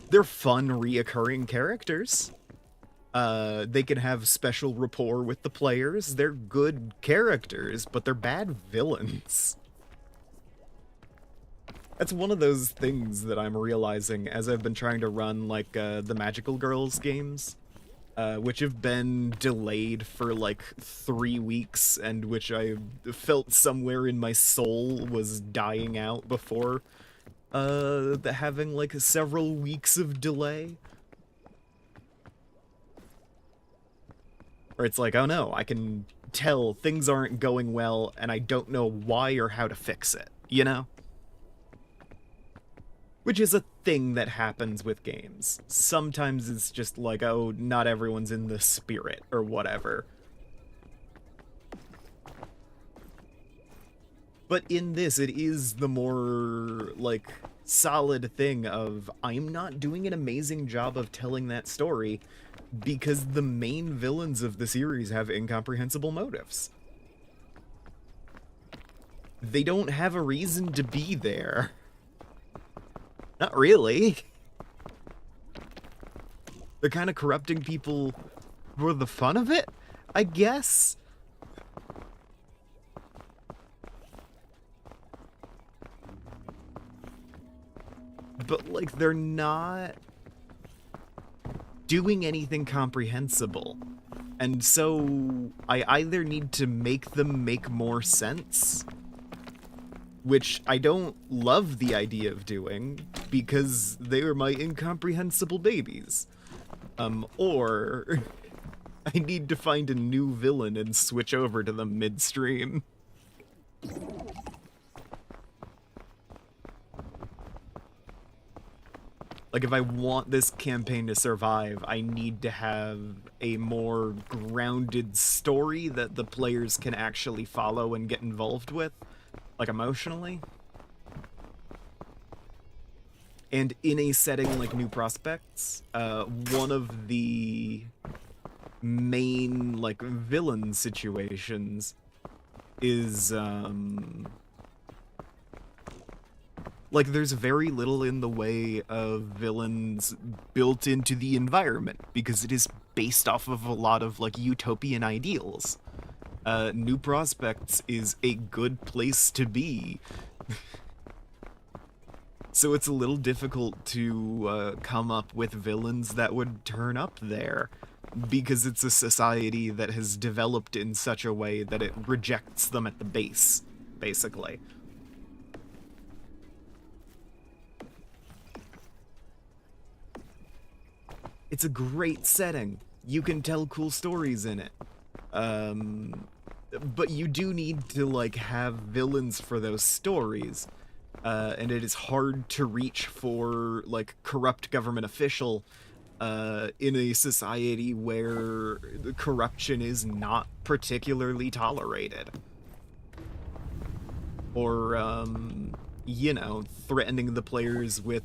They're fun, reoccurring characters. They can have special rapport with the players. They're good characters, but they're bad villains. That's one of those things that I'm realizing as I've been trying to run, like, the Magical Girls games, which have been delayed for, like, 3 weeks, and which I felt somewhere in my soul was dying out before, having, like, several weeks of delay. Or it's like, oh no, I can tell things aren't going well, and I don't know why or how to fix it, you know? Which is a thing that happens with games. Sometimes it's just like, oh, not everyone's in the spirit, or whatever. But in this, it is the more, like, solid thing of, I'm not doing an amazing job of telling that story, because the main villains of the series have incomprehensible motives. They don't have a reason to be there. Not really. They're kind of corrupting people for the fun of it, I guess. But, like, they're not doing anything comprehensible. And so I either need to make them make more sense, which I don't love the idea of doing because they are my incomprehensible babies. Or I need to find a new villain and switch over to them midstream. Like, if I want this campaign to survive, I need to have a more grounded story that the players can actually follow and get involved with, like, emotionally. And in a setting like New Prospects, one of the main, like, villain situations is, like, there's very little in the way of villains built into the environment, because it is based off of a lot of, like, utopian ideals. New Prospects is a good place to be. So it's a little difficult to come up with villains that would turn up there, because it's a society that has developed in such a way that it rejects them at the base, basically. It's a great setting. You can tell cool stories in it. But you do need to, like, have villains for those stories. And it is hard to reach for, like, corrupt government official in a society where corruption is not particularly tolerated. Or, you know, threatening the players with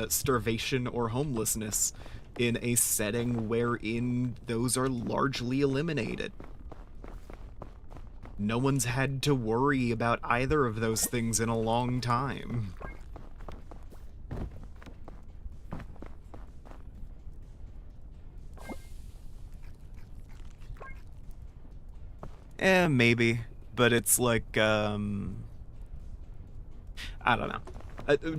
starvation or homelessness in a setting wherein those are largely eliminated. No one's had to worry about either of those things in a long time. Maybe. But it's like, I don't know.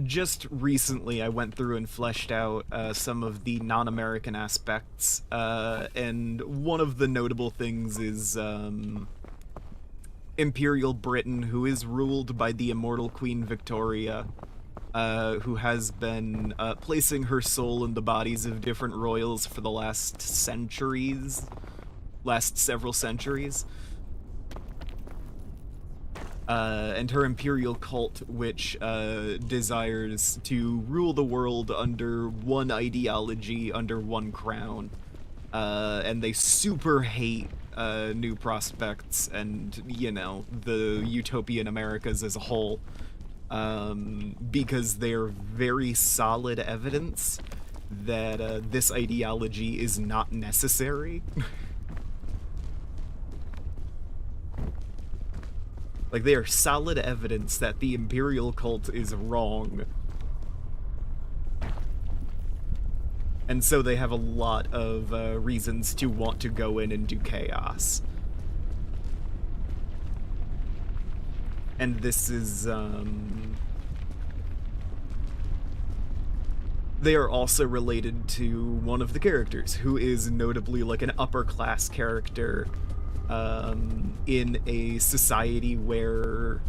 Just recently, I went through and fleshed out some of the non-American aspects, and one of the notable things is Imperial Britain, who is ruled by the immortal Queen Victoria, who has been placing her soul in the bodies of different royals for the last several centuries. And her imperial cult, which desires to rule the world under one ideology, under one crown. And they super hate New Prospects and, you know, the utopian Americas as a whole. Because they're very solid evidence that this ideology is not necessary. Like, they are solid evidence that the Imperial cult is wrong. And so they have a lot of reasons to want to go in and do chaos. And this is, they are also related to one of the characters, who is notably, like, an upper-class character, in a society where,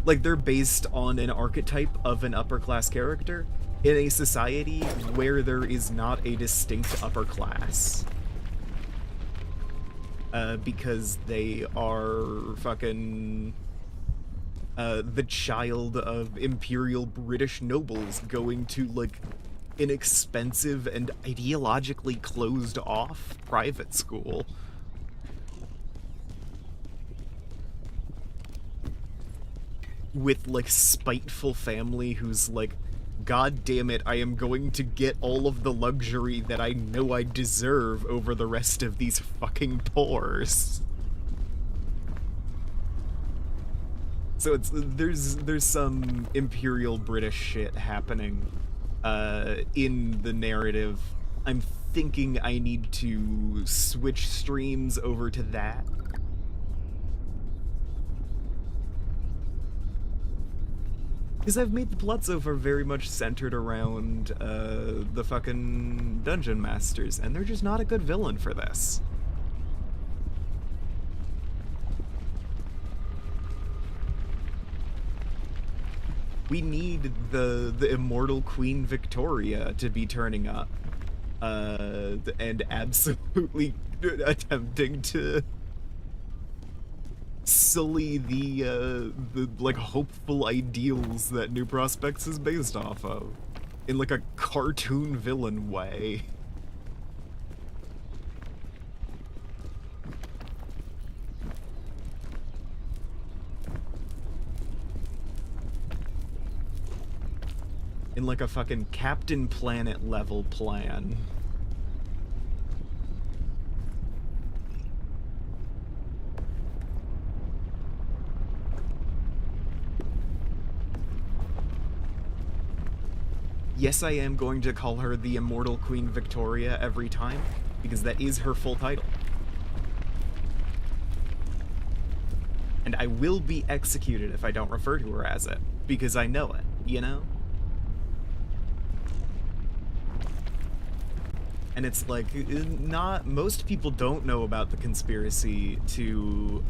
like, they're based on an archetype of an upper-class character in a society where there is not a distinct upper class. Because they are fucking the child of imperial British nobles going to, like, an expensive and ideologically closed off private school. With, like, spiteful family who's like, God damn it, I am going to get all of the luxury that I know I deserve over the rest of these fucking pores. So it's, there's some imperial British shit happening in the narrative. I'm thinking I need to switch streams over to that. Because I've made the plot so far very much centered around the fucking dungeon masters, and they're just not a good villain for this. We need the immortal Queen Victoria to be turning up, and absolutely attempting to sully the like hopeful ideals that New Prospects is based off of, in like a cartoon villain way. In like a fucking Captain Planet level plan. Yes, I am going to call her the Immortal Queen Victoria every time, because that is her full title. And I will be executed if I don't refer to her as it, because I know it, you know? And it's like, most people don't know about the conspiracy to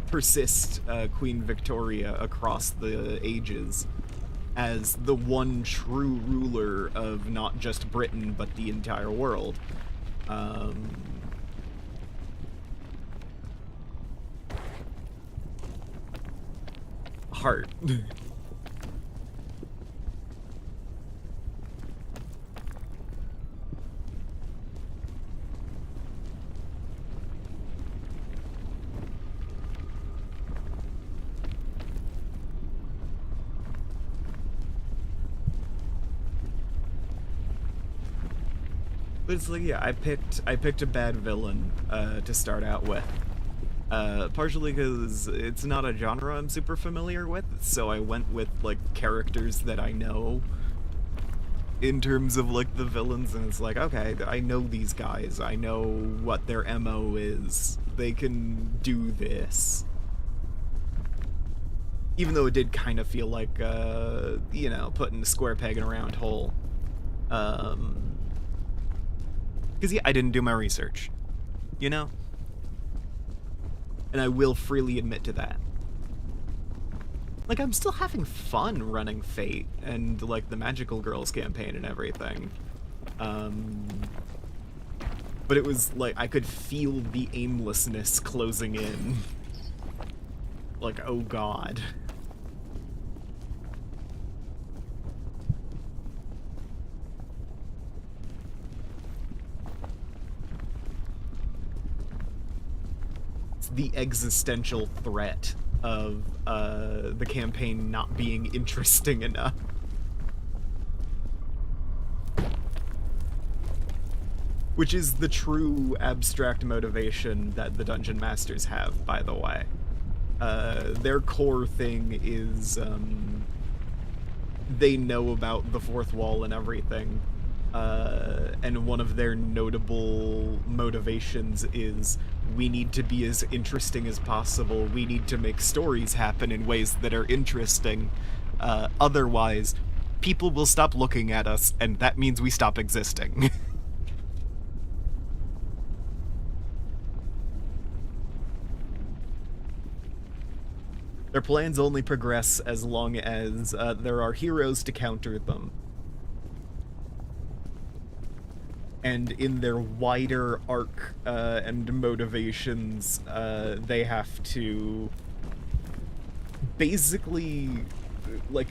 persist Queen Victoria across the ages as the one true ruler of not just Britain, but the entire world. Heart. But it's like, yeah, I picked a bad villain to start out with. Partially because it's not a genre I'm super familiar with, so I went with like characters that I know in terms of like the villains, and it's like, okay, I know these guys, I know what their MO is, they can do this. Even though it did kind of feel like, you know, putting a square peg in a round hole. Because, yeah, I didn't do my research, you know? And I will freely admit to that. Like, I'm still having fun running Fate and, like, the Magical Girls campaign and everything. But it was, like, I could feel the aimlessness closing in. Like, oh god. The existential threat of the campaign not being interesting enough. Which is the true abstract motivation that the Dungeon Masters have, by the way. Their core thing is they know about the fourth wall and everything. And one of their notable motivations is we need to be as interesting as possible. We need to make stories happen in ways that are interesting. Otherwise, people will stop looking at us, and that means we stop existing. Their plans only progress as long as there are heroes to counter them. And in their wider arc and motivations, they have to basically, like,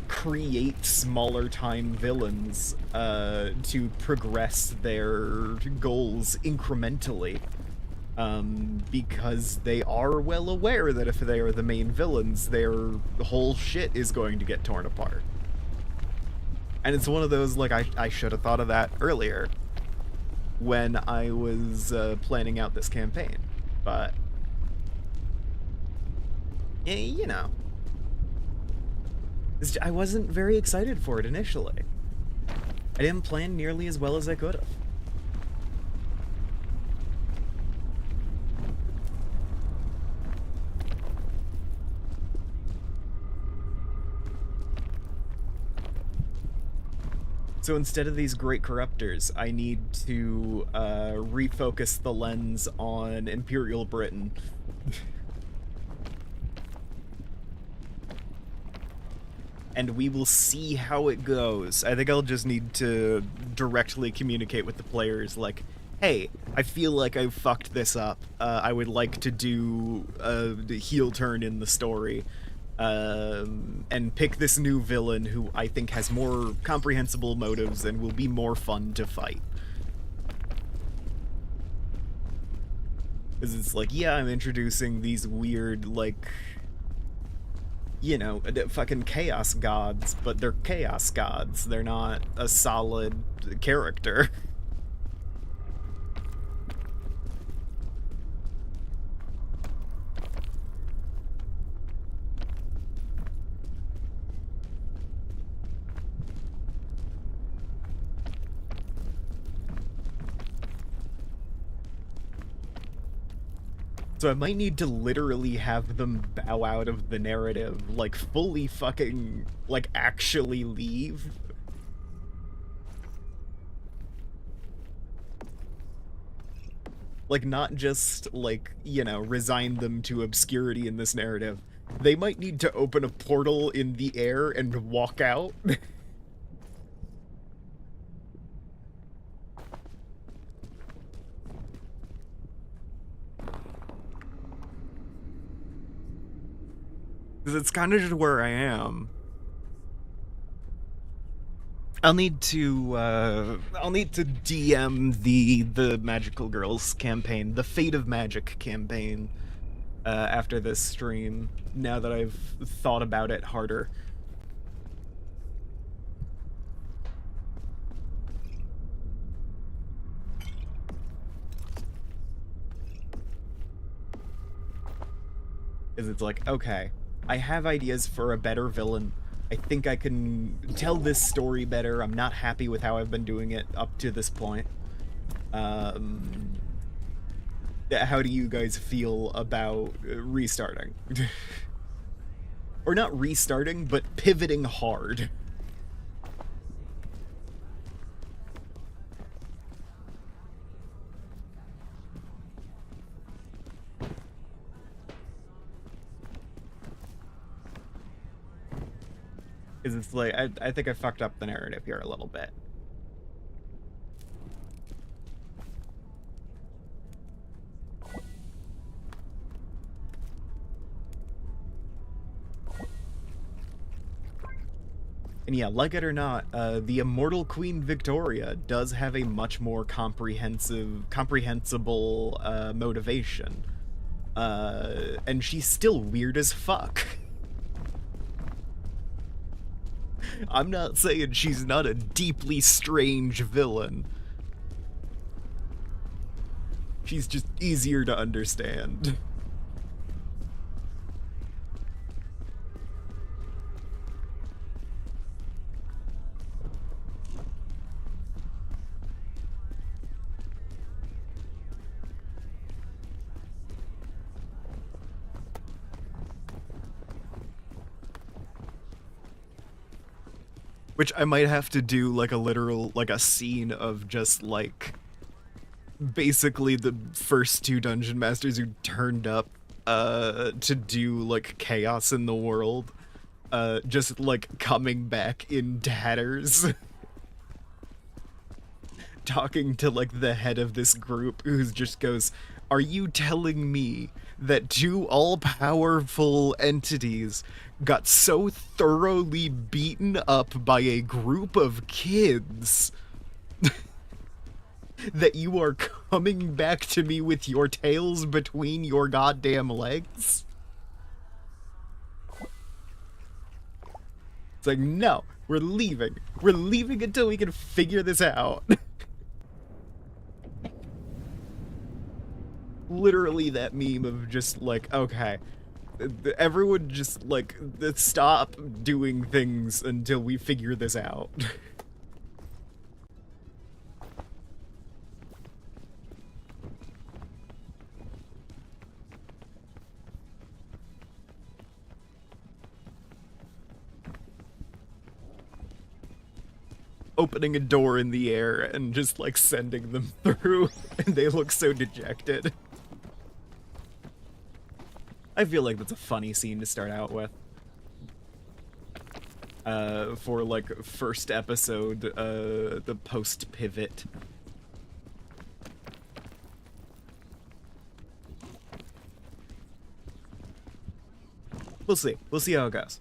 create smaller time villains to progress their goals incrementally. Because they are well aware that if they are the main villains, their whole shit is going to get torn apart. And it's one of those, like, I should have thought of that earlier when I was planning out this campaign. But, you know. I wasn't very excited for it initially. I didn't plan nearly as well as I could have. So instead of these great corruptors, I need to refocus the lens on Imperial Britain. And we will see how it goes. I think I'll just need to directly communicate with the players, like, hey, I feel like I've fucked this up. I would like to do a heel turn in the story. And pick this new villain who I think has more comprehensible motives and will be more fun to fight. Because it's like, yeah, I'm introducing these weird, like, you know, fucking chaos gods, but they're chaos gods. They're not a solid character. So I might need to literally have them bow out of the narrative, like fully fucking, like actually leave. Like not just like, you know, resign them to obscurity in this narrative. They might need to open a portal in the air and walk out. Because it's kind of just where I am. I'll need to DM the Magical Girls campaign, the Fate of Magic campaign, after this stream, now that I've thought about it harder. Because it's like, okay, I have ideas for a better villain. I think I can tell this story better. I'm not happy with how I've been doing it up to this point. How do you guys feel about restarting? Or not restarting, but pivoting hard. Because it's like, I think I fucked up the narrative here a little bit. And yeah, like it or not, the immortal Queen Victoria does have a much more comprehensible motivation. And she's still weird as fuck. I'm not saying she's not a deeply strange villain. She's just easier to understand. Which I might have to do like a literal, like a scene of just like basically the first two dungeon masters who turned up to do like chaos in the world, just like coming back in tatters. Talking to like the head of this group who just goes, are you telling me that two all-powerful entities got so thoroughly beaten up by a group of kids that you are coming back to me with your tails between your goddamn legs? It's like, no, we're leaving. We're leaving until we can figure this out. Literally that meme of just like, okay, everyone just like stop doing things until we figure this out. opening a door in the air and just like sending them through, and they look so dejected. I feel like that's a funny scene to start out with. For like first episode, the post pivot. We'll see. We'll see how it goes.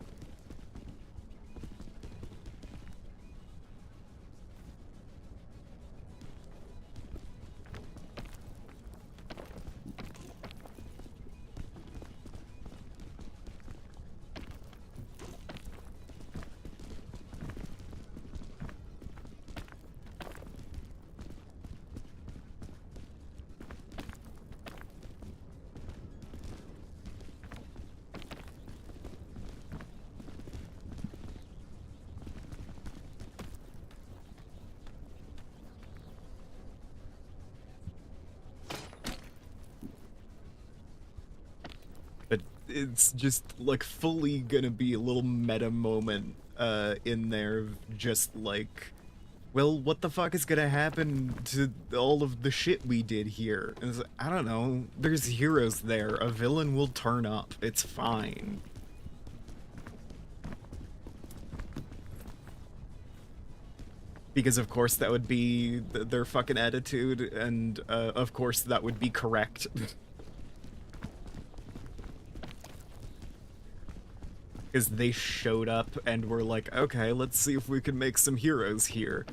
But it's just like fully gonna be a little meta moment in there of just like, well, what the fuck is gonna happen to all of the shit we did here? And it's like, I don't know, there's heroes there, a villain will turn up, it's fine. Because of course that would be their fucking attitude, and of course that would be correct. Because they showed up and were like, okay, let's see if we can make some heroes here.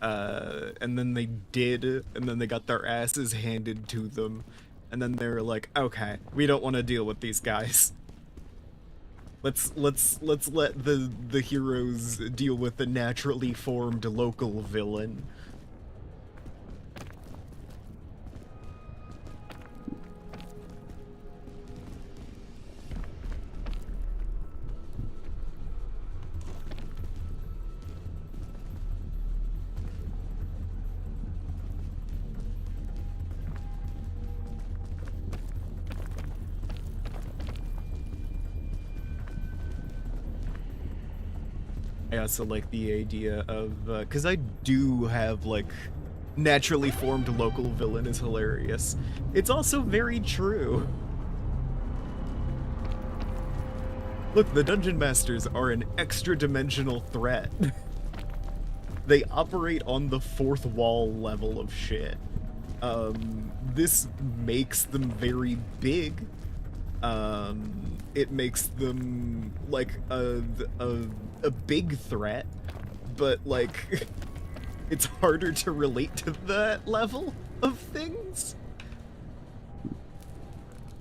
And then they did, and then they got their asses handed to them. And then they were like, okay, we don't want to deal with these guys. Let's let the heroes deal with the naturally formed local villain. I also like the idea of, because I do have, like, naturally formed local villain is hilarious. It's also very true. Look, the Dungeon Masters are an extra-dimensional threat. They operate on the fourth wall level of shit. This makes them very big. It makes them like a big threat, but like it's harder to relate to that level of things.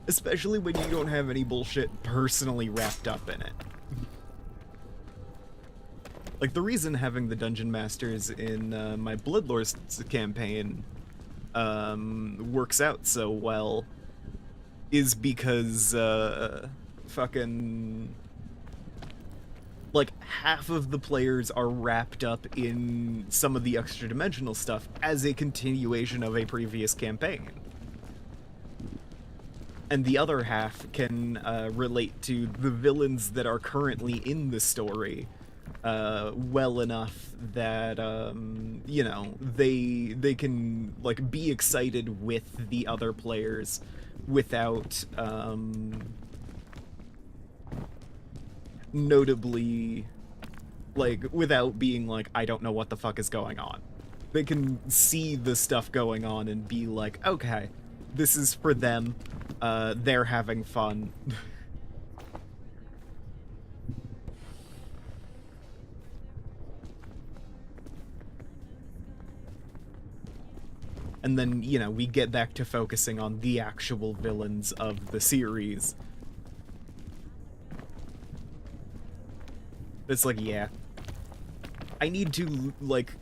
Especially when you don't have any bullshit personally wrapped up in it. Like, the reason having the Dungeon Masters in my Bloodlords campaign works out so well is because fucking like half of the players are wrapped up in some of the extra dimensional stuff as a continuation of a previous campaign. And the other half can relate to the villains that are currently in the story well enough that you know, they can like be excited with the other players without notably, like, without being like, I don't know what the fuck is going on. They can see the stuff going on and be like, okay, this is for them, they're having fun. And then, you know, we get back to focusing on the actual villains of the series. It's like, yeah. I need to, like,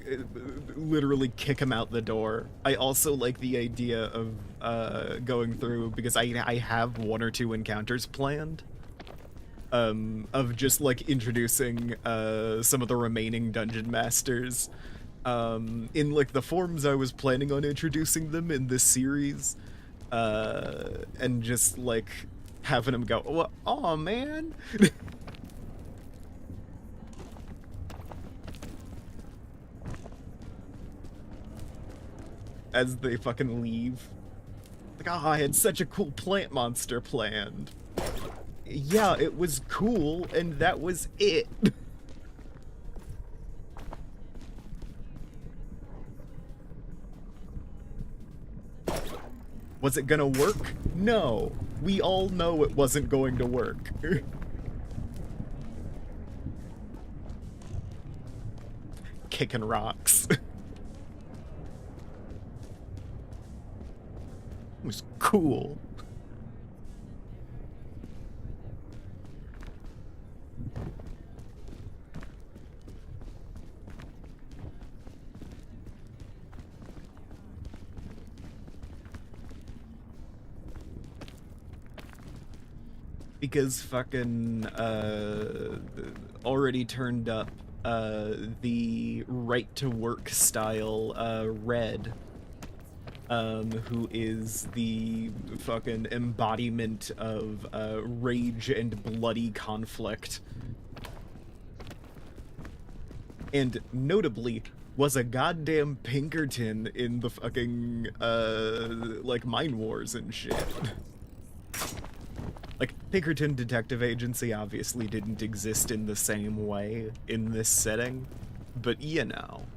literally kick him out the door. I also like the idea of going through, because I have one or two encounters planned, of just, like, introducing some of the remaining Dungeon Masters in, like, the forms I was planning on introducing them in this series, and just, like, having them go, oh man! as they fucking leave. Like, oh, I had such a cool plant monster planned. Yeah, it was cool, and that was it. Was it gonna work? No. We all know it wasn't going to work. Kicking rocks. It was cool. Because fucking already turned up the right to work style Red, who is the fucking embodiment of rage and bloody conflict, and notably was a goddamn Pinkerton in the fucking like Mine Wars and shit. Like, Pinkerton Detective Agency obviously didn't exist in the same way in this setting, but you know.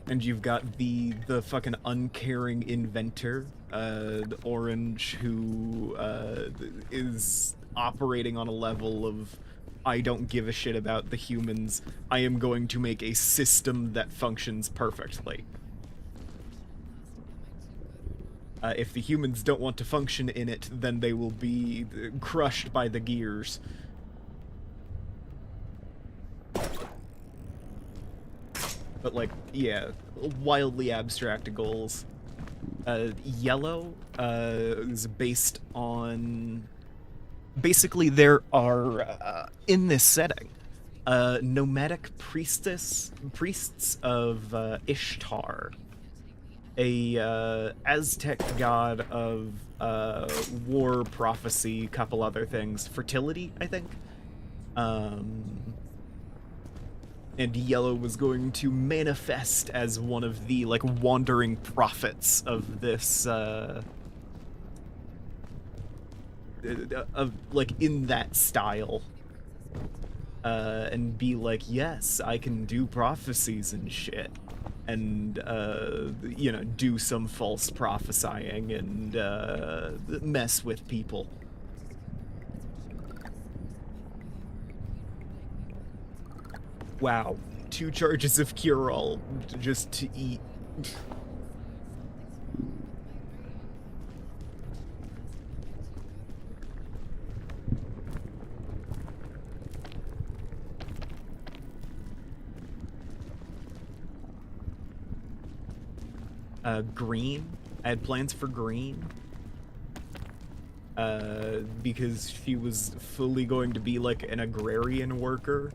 And you've got the fucking uncaring inventor, Orange, who is operating on a level of, I don't give a shit about the humans, I am going to make a system that functions perfectly. If the humans don't want to function in it, then they will be crushed by the gears. But, like, yeah, wildly abstract goals. Yellow is based on... Basically, there are, in this setting, nomadic priests of Ishtar, a Aztec god of war, prophecy, couple other things, fertility, I think. And Yellow was going to manifest as one of the like wandering prophets of this of like in that style, and be like, yes, I can do prophecies and shit, and you know, do some false prophesying and mess with people. Wow, 2 charges of cure-all just to eat. Green. I had plans for Green. Because she was fully going to be like an agrarian worker.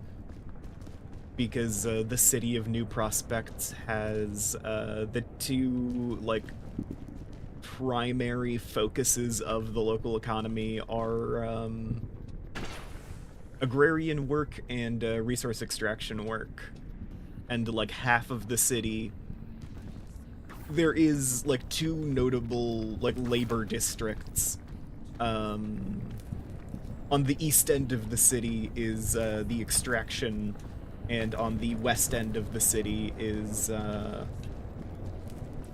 Because the city of New Prospects has the 2 like primary focuses of the local economy are agrarian work and resource extraction work. And like half of the city, there is like 2 notable like labor districts. On the east end of the city is the extraction, and on the west end of the city is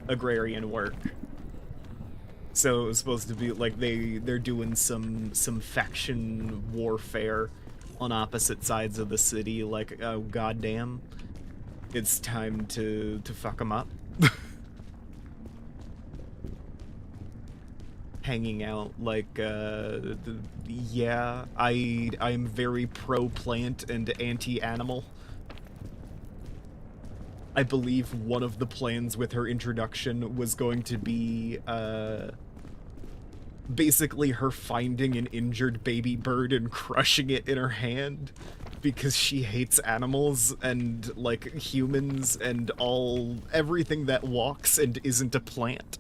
agrarian work. So it was supposed to be like they're doing some faction warfare on opposite sides of the city. Like, oh goddamn, it's time to fuck them up. Hanging out, like, yeah, I'm very pro-plant and anti-animal. I believe one of the plans with her introduction was going to be, basically her finding an injured baby bird and crushing it in her hand, because she hates animals and, like, humans and everything that walks and isn't a plant.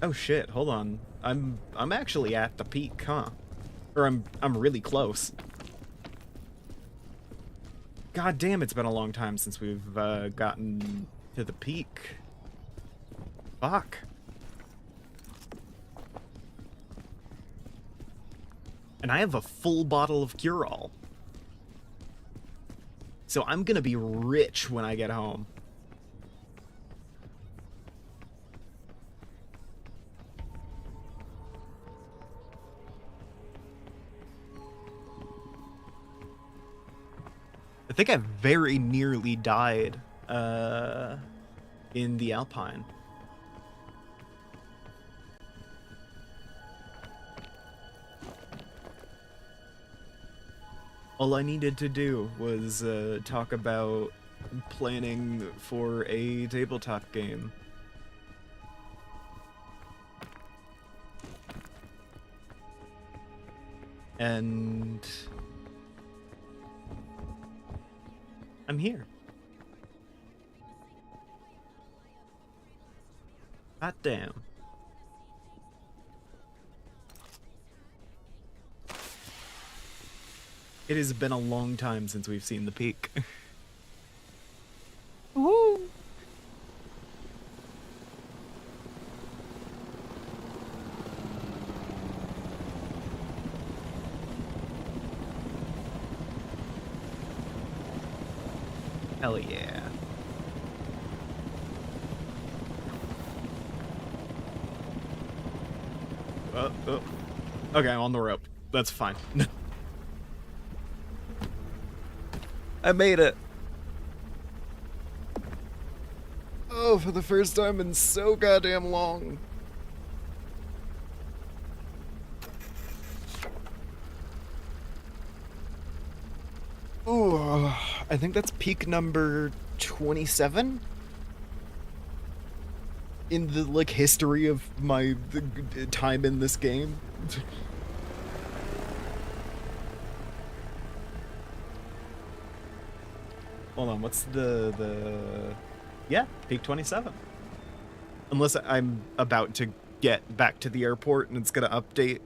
Oh shit, hold on. I'm actually at the peak, huh? Or I'm really close. God damn, it's been a long time since we've gotten to the peak. Fuck. And I have a full bottle of cure-all. So I'm gonna be rich when I get home. I think I very nearly died in the Alpine. All I needed to do was talk about planning for a tabletop game. And I'm here. Hot damn. It has been a long time since we've seen the peak. Woo! Hell yeah. Oh. Okay, I'm on the rope. That's fine. I made it. Oh, for the first time in so goddamn long. Ooh, I think that's peak number 27 in the like history of my time in this game. Hold on, what's the yeah, peak 27. Unless I'm about to get back to the airport and it's gonna update.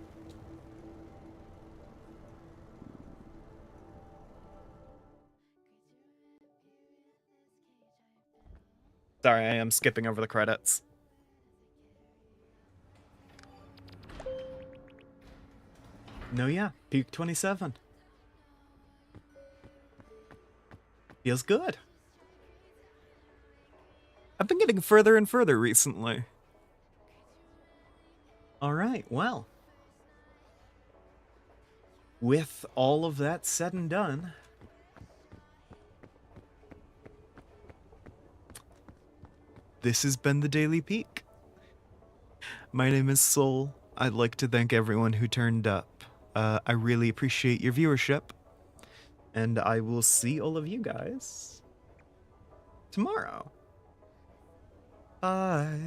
Sorry, I am skipping over the credits. No, yeah, peak 27. Feels good. I've been getting further and further recently. Alright, well. With all of that said and done, this has been the Daily Peak. My name is Soul. I'd like to thank everyone who turned up. I really appreciate your viewership. And I will see all of you guys tomorrow. Bye.